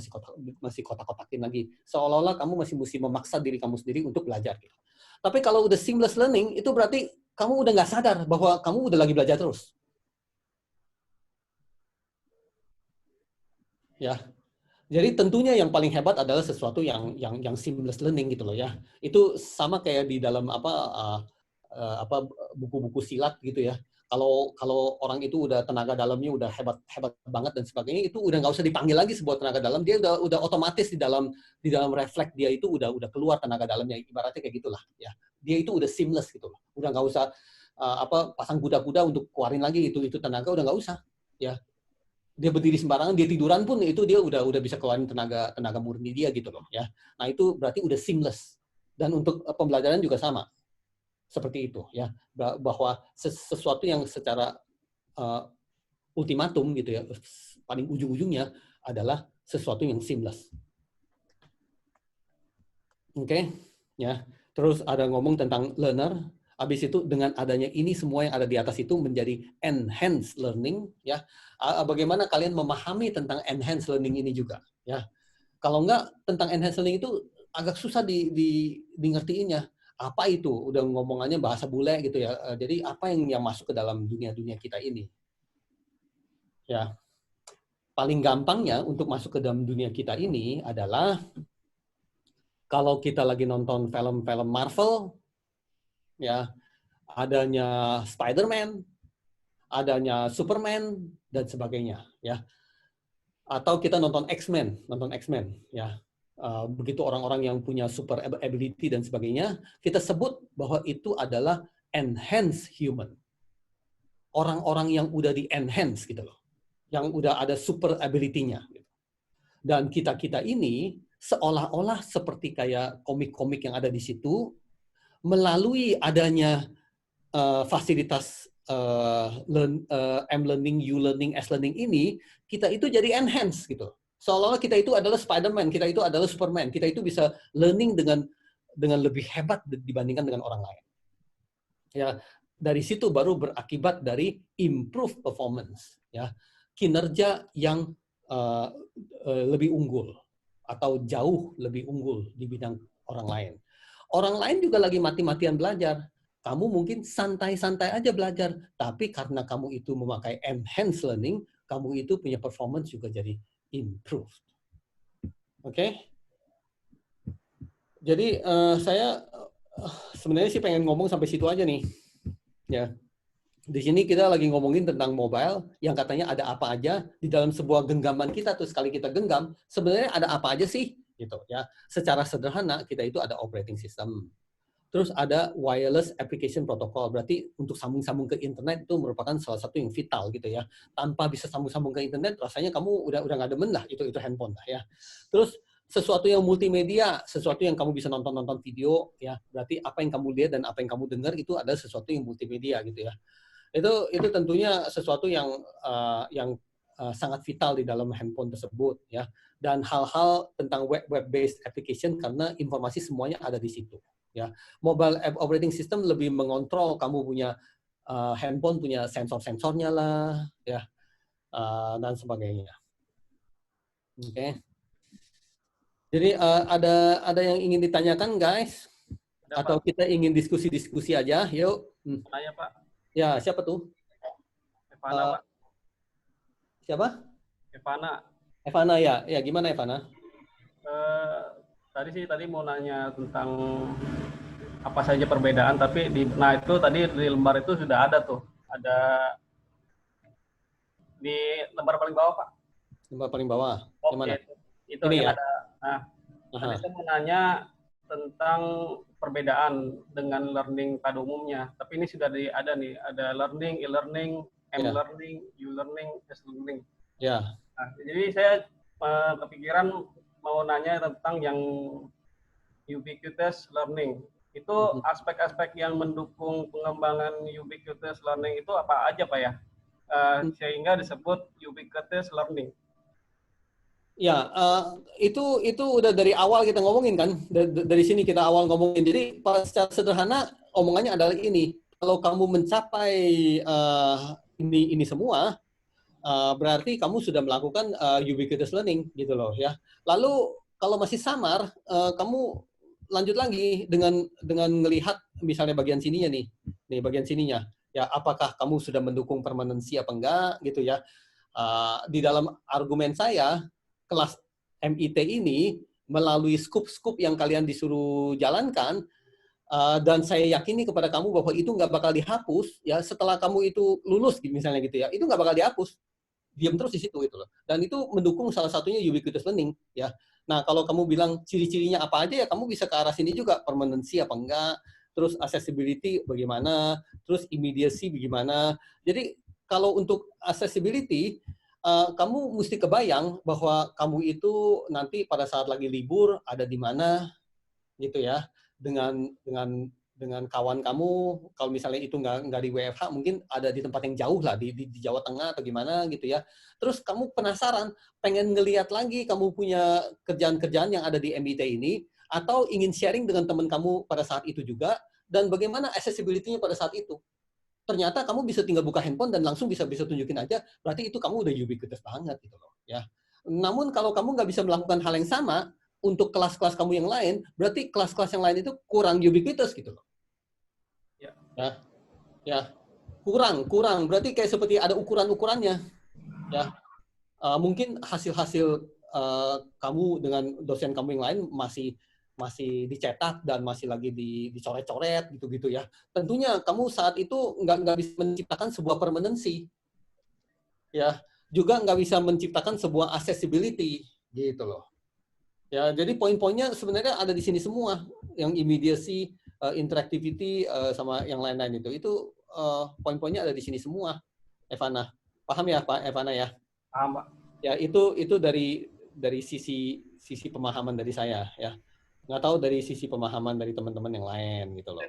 masih kotak-kotakin lagi. Seolah-olah kamu masih mesti memaksa diri kamu sendiri untuk belajar. Gitu. Tapi kalau udah seamless learning, itu berarti kamu udah nggak sadar bahwa kamu udah lagi belajar terus. Ya, jadi tentunya yang paling hebat adalah sesuatu yang seamless learning gitu loh ya. Itu sama kayak di dalam buku-buku silat gitu ya. Kalau orang itu udah tenaga dalamnya udah hebat banget dan sebagainya, itu udah nggak usah dipanggil lagi sebuah tenaga dalam, dia udah otomatis di dalam refleks dia itu udah keluar tenaga dalamnya, ibaratnya kayak gitulah ya. Dia itu udah seamless gitu loh. Udah nggak usah pasang kuda-kuda untuk keluarin lagi itu tenaga, udah nggak usah ya. Dia berdiri sembarangan, dia tiduran pun itu dia udah bisa keluarin tenaga murni dia gitu loh ya. Nah itu berarti udah seamless. Dan untuk pembelajaran juga sama seperti itu ya, bahwa sesuatu yang secara ultimatum gitu ya, paling ujung-ujungnya adalah sesuatu yang seamless. Oke, ya. Terus ada ngomong tentang learner. Habis itu dengan adanya ini semua yang ada di atas itu menjadi enhanced learning ya. Bagaimana kalian memahami tentang enhanced learning ini juga ya. Kalau enggak tentang enhanced learning itu agak susah di ngertiinnya. Apa itu? Udah ngomongannya bahasa bule gitu ya. Jadi apa yang masuk ke dalam dunia kita ini? Ya. Paling gampangnya untuk masuk ke dalam dunia kita ini adalah kalau kita lagi nonton film-film Marvel, ya, adanya Spider-Man, adanya Superman dan sebagainya, ya. Atau kita nonton X-Men, ya. Begitu orang-orang yang punya super ability dan sebagainya, kita sebut bahwa itu adalah enhanced human. Orang-orang yang udah di-enhance gitu loh. Yang udah ada super ability-nya. Dan kita ini seolah-olah seperti kayak komik-komik yang ada di situ, melalui adanya fasilitas M-learning, U-learning, S-learning ini, kita itu jadi enhance gitu. Seolah-olah kita itu adalah Spider-Man, kita itu adalah Superman, kita itu bisa learning dengan lebih hebat dibandingkan dengan orang lain. Ya, dari situ baru berakibat dari improve performance, ya, kinerja yang lebih unggul atau jauh lebih unggul di bidang orang lain. Orang lain juga lagi mati-matian belajar. Kamu mungkin santai-santai aja belajar, tapi karena kamu itu memakai enhanced learning, kamu itu punya performance juga jadi improved. Oke? Jadi saya sebenarnya sih pengen ngomong sampai situ aja nih. Ya. Di sini kita lagi ngomongin tentang mobile yang katanya ada apa aja di dalam sebuah genggaman kita tuh, sekali kita genggam, sebenarnya ada apa aja sih gitu ya. Secara sederhana kita itu ada operating system. Terus ada wireless application protocol, berarti untuk sambung-sambung ke internet itu merupakan salah satu yang vital gitu ya. Tanpa bisa sambung-sambung ke internet, rasanya kamu udah nggak demen lah itu handphone lah ya. Terus sesuatu yang multimedia, sesuatu yang kamu bisa nonton video ya, berarti apa yang kamu lihat dan apa yang kamu dengar itu adalah sesuatu yang multimedia gitu ya. Itu tentunya sesuatu yang sangat vital di dalam handphone tersebut ya, dan hal-hal tentang web-based application karena informasi semuanya ada di situ ya. Mobile app operating system lebih mengontrol kamu punya handphone punya sensor-sensornya lah ya, dan sebagainya. Oke. Jadi ada yang ingin ditanyakan guys? Ada, atau Pak. Kita ingin diskusi aja? Yuk. Tanya Pak. Ya, siapa tuh? Evana, Pak. Siapa? Evana ya. Ya, gimana Evana? Tadi mau nanya tentang apa saja perbedaan, tapi itu tadi di lembar itu sudah ada tuh. Ada di lembar paling bawah, Pak. Lembar paling bawah. Oke. Gimana? Itu ini yang ya? ada. Nah, tadi saya mau nanya tentang perbedaan dengan learning pada umumnya. Tapi ini sudah ada nih, ada learning, e-learning, M-learning, U-learning, S-learning. Ya. Nah, jadi saya kepikiran mau nanya tentang yang ubiquitous learning. Itu aspek-aspek yang mendukung pengembangan ubiquitous learning itu apa aja Pak ya? Sehingga disebut ubiquitous learning. Ya, itu udah dari awal kita ngomongin kan, dari sini kita awal ngomongin. Jadi secara sederhana omongannya adalah ini, kalau kamu mencapai ini semua, berarti kamu sudah melakukan ubiquitous learning gitu loh ya. Lalu kalau masih samar, kamu lanjut lagi dengan melihat misalnya bagian sininya nih bagian sininya ya, apakah kamu sudah mendukung permanensi apa enggak gitu ya. Di dalam argumen saya, kelas MIT ini melalui skup-skup yang kalian disuruh jalankan, dan saya yakini kepada kamu bahwa itu nggak bakal dihapus ya setelah kamu itu lulus misalnya gitu ya, itu nggak bakal dihapus, diam terus di situ gitu loh. Dan itu mendukung salah satunya ubiquitous learning ya. Nah, kalau kamu bilang ciri-cirinya apa aja ya, kamu bisa ke arah sini juga, permanency apa enggak, terus accessibility bagaimana, terus immediacy bagaimana. Jadi kalau untuk accessibility, kamu mesti kebayang bahwa kamu itu nanti pada saat lagi libur ada di mana gitu ya, dengan kawan kamu, kalau misalnya itu nggak di WFH, mungkin ada di tempat yang jauh lah, di Jawa Tengah atau gimana gitu ya. Terus kamu penasaran, pengen ngelihat lagi kamu punya kerjaan-kerjaan yang ada di MIT ini, atau ingin sharing dengan teman kamu pada saat itu juga, dan bagaimana accessibility-nya pada saat itu. Ternyata kamu bisa tinggal buka handphone dan langsung bisa tunjukin aja, berarti itu kamu udah ubiquitous banget gitu loh ya. Namun kalau kamu nggak bisa melakukan hal yang sama untuk kelas-kelas kamu yang lain, berarti kelas-kelas yang lain itu kurang ubiquitous gitu loh. Ya, kurang. Berarti kayak seperti ada ukuran-ukurannya. Ya, mungkin hasil-hasil kamu dengan dosen kamu yang lain masih dicetak dan masih lagi dicoret-coret gitu-gitu ya. Tentunya kamu saat itu nggak bisa menciptakan sebuah permanency. Ya, juga nggak bisa menciptakan sebuah accessibility gitu loh. Ya, jadi poin-poinnya sebenarnya ada di sini semua, yang immediacy, interactivity, sama yang lain-lain itu poin-poinnya ada di sini semua. Evana, paham ya Pak Evana ya? Paham Pak. Ya, itu dari sisi pemahaman dari saya ya. Nggak tahu dari sisi pemahaman dari teman-teman yang lain gitu loh.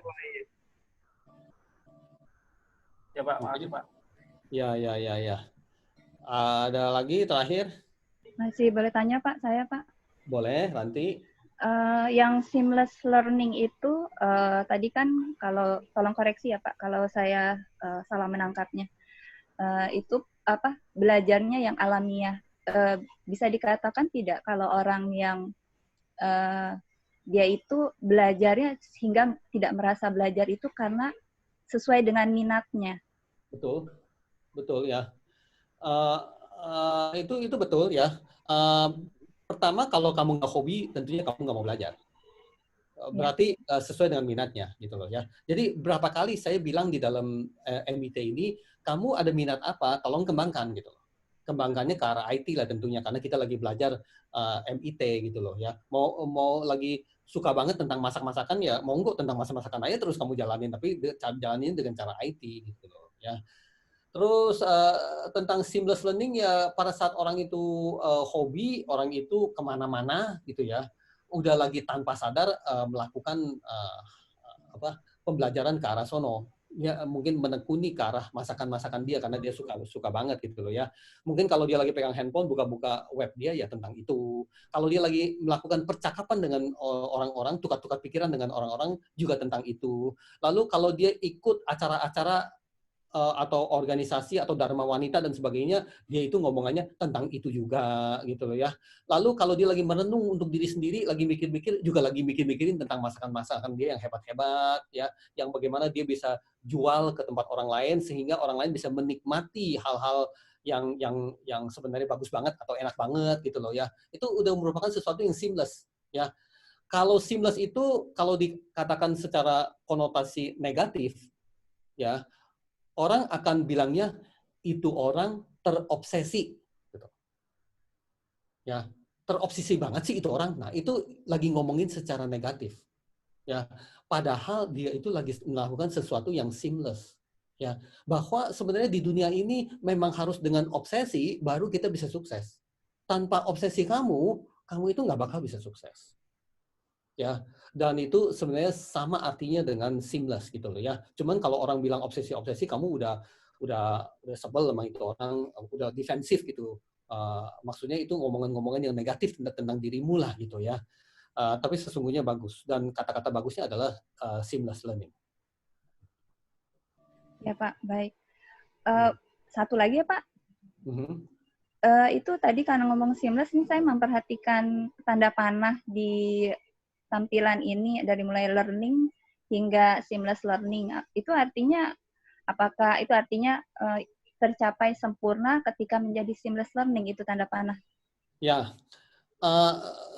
Ya Pak, makasih Pak. Ya. Ada lagi terakhir? Masih boleh tanya Pak, saya Pak? Boleh, nanti. Yang seamless learning itu tadi kan, kalau tolong koreksi ya Pak kalau saya salah menangkapnya, itu apa, belajarnya yang alamiah. Bisa dikatakan tidak kalau orang yang dia itu belajarnya sehingga tidak merasa belajar itu karena sesuai dengan minatnya? Betul ya. Itu betul ya. Pertama, kalau kamu nggak hobi, tentunya kamu nggak mau belajar. Berarti sesuai dengan minatnya, gitu loh ya. Jadi berapa kali saya bilang di dalam MIT ini, kamu ada minat apa, tolong kembangkan gitu loh. Kembangkannya ke arah IT lah tentunya, karena kita lagi belajar MIT gitu loh ya. Mau lagi suka banget tentang masak-masakan ya, monggo tentang masak-masakan aja terus kamu jalanin, tapi jalanin dengan cara IT gitu loh ya. Terus tentang seamless learning ya, pada saat orang itu hobi, orang itu kemana-mana gitu ya, udah lagi tanpa sadar melakukan pembelajaran ke arah sono. Ya, mungkin menekuni ke arah masakan-masakan dia karena dia suka banget gitu loh ya. Mungkin kalau dia lagi pegang handphone, buka-buka web dia ya tentang itu. Kalau dia lagi melakukan percakapan dengan orang-orang, tukar-tukar pikiran dengan orang-orang juga tentang itu. Lalu kalau dia ikut acara-acara atau organisasi atau dharma wanita dan sebagainya, dia itu ngomongannya tentang itu juga gitu loh ya. Lalu kalau dia lagi merenung untuk diri sendiri, lagi mikir-mikir, juga lagi mikir-mikirin tentang masakan-masakan dia yang hebat-hebat ya, yang bagaimana dia bisa jual ke tempat orang lain sehingga orang lain bisa menikmati hal-hal yang sebenarnya bagus banget atau enak banget gitu loh ya. Itu udah merupakan sesuatu yang seamless ya. Kalau seamless itu kalau dikatakan secara konotasi negatif ya, orang akan bilangnya itu orang terobsesi, gitu. Ya, terobsesi banget sih itu orang. Nah, itu lagi ngomongin secara negatif. Ya, padahal dia itu lagi melakukan sesuatu yang seamless. Ya, bahwa sebenarnya di dunia ini memang harus dengan obsesi baru kita bisa sukses. Tanpa obsesi kamu itu nggak bakal bisa sukses. Ya, dan itu sebenarnya sama artinya dengan seamless gitu loh ya. Cuman kalau orang bilang obsesi, kamu udah sebel sama itu orang, udah defensif gitu. Maksudnya itu ngomongan-ngomongan yang negatif tentang dirimu lah gitu ya. Tapi sesungguhnya bagus, dan kata-kata bagusnya adalah seamless learning. Ya Pak, baik. Satu lagi ya Pak. Itu tadi karena ngomong seamless, ini saya memperhatikan tanda panah di tampilan ini dari mulai learning hingga seamless learning. Itu artinya, apakah itu artinya tercapai sempurna ketika menjadi seamless learning, itu tanda panah? Ya,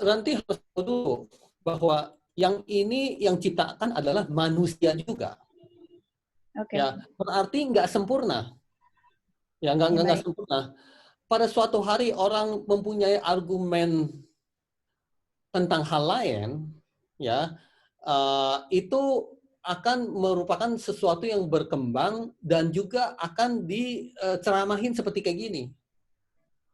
nanti harus tahu dulu bahwa yang ini yang ciptakan adalah manusia juga. Oke. Ya, berarti nggak sempurna. Ya, nggak sempurna. Pada suatu hari orang mempunyai argumen tentang hal lain, ya, itu akan merupakan sesuatu yang berkembang dan juga akan diceramahin seperti kayak gini.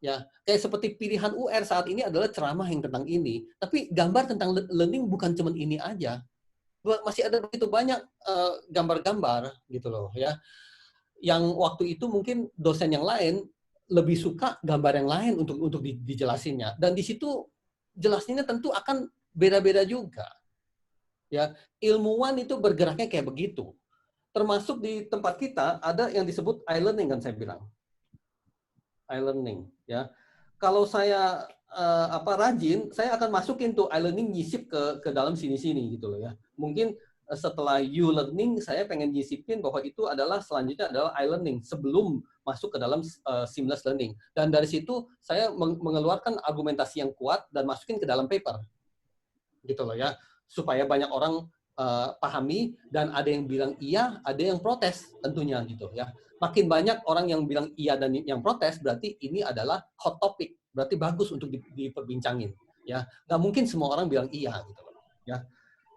Ya, kayak seperti pilihan UR saat ini adalah ceramah yang tentang ini. Tapi gambar tentang learning bukan cuma ini aja. Masih ada begitu banyak gambar-gambar gitu loh, ya. Yang waktu itu mungkin dosen yang lain lebih suka gambar yang lain untuk dijelasinnya, dan di situ jelasinnya tentu akan beda-beda juga. Ya, ilmuwan itu bergeraknya kayak begitu. Termasuk di tempat kita ada yang disebut e-learning, kan saya bilang. E-learning, ya. Kalau saya rajin, saya akan masukin tuh e-learning nyisip ke dalam sini-sini gitu loh, ya. Mungkin setelah U-learning, saya pengen nyisipin bahwa itu adalah selanjutnya adalah e-learning sebelum masuk ke dalam seamless learning. Dan dari situ saya mengeluarkan argumentasi yang kuat dan masukin ke dalam paper. Gitu loh, ya. Supaya banyak orang pahami, dan ada yang bilang iya, ada yang protes tentunya gitu, ya. Makin banyak orang yang bilang iya dan yang protes, berarti ini adalah hot topic, berarti bagus untuk diperbincangin, ya. Nggak mungkin semua orang bilang iya gitu loh, ya.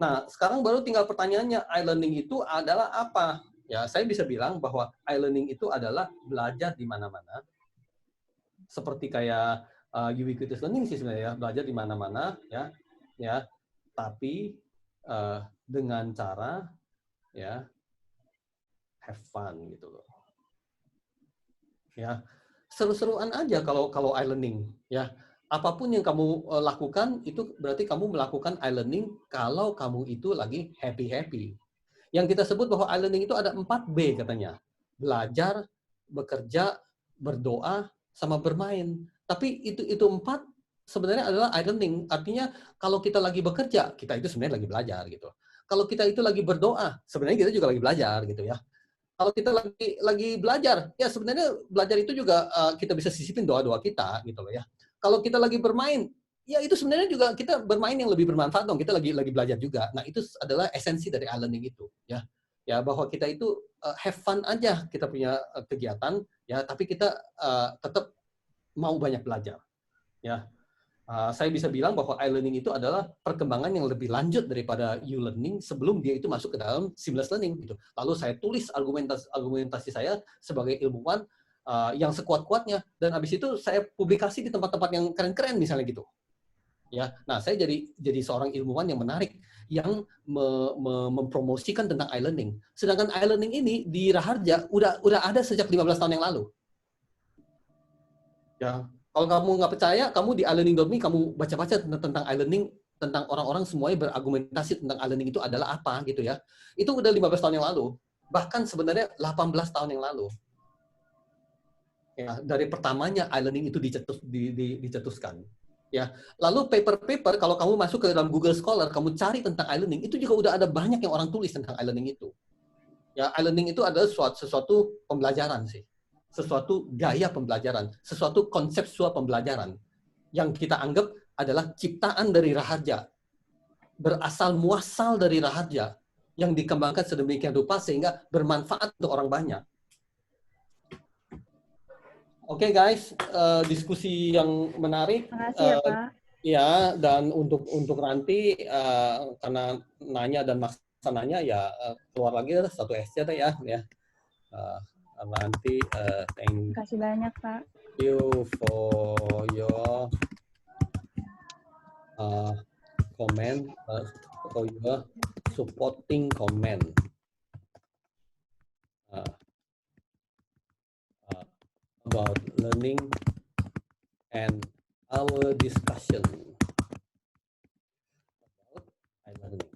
Nah, sekarang baru tinggal pertanyaannya, e-learning itu adalah apa? Ya, saya bisa bilang bahwa e-learning itu adalah belajar di mana-mana. Seperti kayak ubiquitous learning sih sebenarnya, ya. Belajar di mana-mana, ya. Ya. Tapi dengan cara, ya, have fun gitu loh. Ya. Seru-seruan aja kalau e-learning, ya. Apapun yang kamu lakukan, itu berarti kamu melakukan e-learning kalau kamu itu lagi happy-happy. Yang kita sebut bahwa e-learning itu ada 4B katanya. Belajar, bekerja, berdoa, sama bermain. Tapi itu 4 sebenarnya adalah e-learning. Artinya kalau kita lagi bekerja, kita itu sebenarnya lagi belajar gitu. Kalau kita itu lagi berdoa, sebenarnya kita juga lagi belajar gitu, ya. Kalau kita lagi belajar, ya sebenarnya belajar itu juga kita bisa sisipin doa-doa kita gitu loh, ya. Kalau kita lagi bermain, ya itu sebenarnya juga kita bermain yang lebih bermanfaat dong. Kita lagi belajar juga. Nah, itu adalah esensi dari e-learning itu, ya. Ya, bahwa kita itu have fun aja kita punya kegiatan, ya, tapi kita tetap mau banyak belajar, ya. Saya bisa bilang bahwa e-learning itu adalah perkembangan yang lebih lanjut daripada U-learning sebelum dia itu masuk ke dalam seamless learning gitu. Lalu saya tulis argumentasi saya sebagai ilmuwan yang sekuat-kuatnya, dan habis itu saya publikasi di tempat-tempat yang keren-keren misalnya gitu. Ya, nah saya jadi seorang ilmuwan yang menarik, yang mempromosikan tentang e-learning. Sedangkan e-learning ini di Raharja udah ada sejak 15 tahun yang lalu. Ya, kalau kamu nggak percaya, kamu di e-learning.me kamu baca-baca tentang e-learning, tentang orang-orang semuanya berargumentasi tentang e-learning itu adalah apa gitu, ya. Itu udah 15 tahun yang lalu. Bahkan sebenarnya 18 tahun yang lalu. Ya, dari pertamanya e-learning itu dicetuskan. Ya, lalu paper-paper kalau kamu masuk ke dalam Google Scholar, kamu cari tentang e-learning, itu juga udah ada banyak yang orang tulis tentang e-learning itu. Ya, e-learning itu adalah sesuatu pembelajaran sih. Sesuatu gaya pembelajaran, sesuatu konseptual pembelajaran yang kita anggap adalah ciptaan dari Raharja, berasal muasal dari Raharja, yang dikembangkan sedemikian rupa sehingga bermanfaat untuk orang banyak. Oke, guys, diskusi yang menarik. Makasih ya, Pak. Ya, dan untuk nanti karena nanya dan maksa nanya, ya keluar lagi satu SC ya. Nanti Terima kasih banyak, Pak. Thank you for your comment, for your supporting comment about learning and our discussion about learning.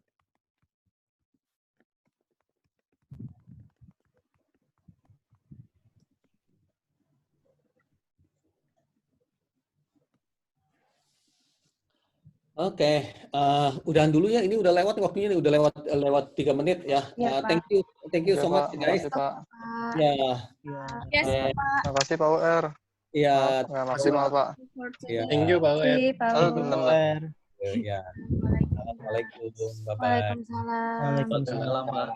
Oke, udahan dulu ya. Ini udah lewat waktunya nih, udah lewat 3 menit ya. Ya, Pak. Thank you so much guys. Pak. Ya. Yes, Pak. Terima kasih Pak UR. Ya. Maksimal Pak. Ya. Thank you, Pak UR. Halo teman-teman. Ya. Assalamualaikum. Bye bye. Waalaikumsalam. Waalaikumsalam, Pak.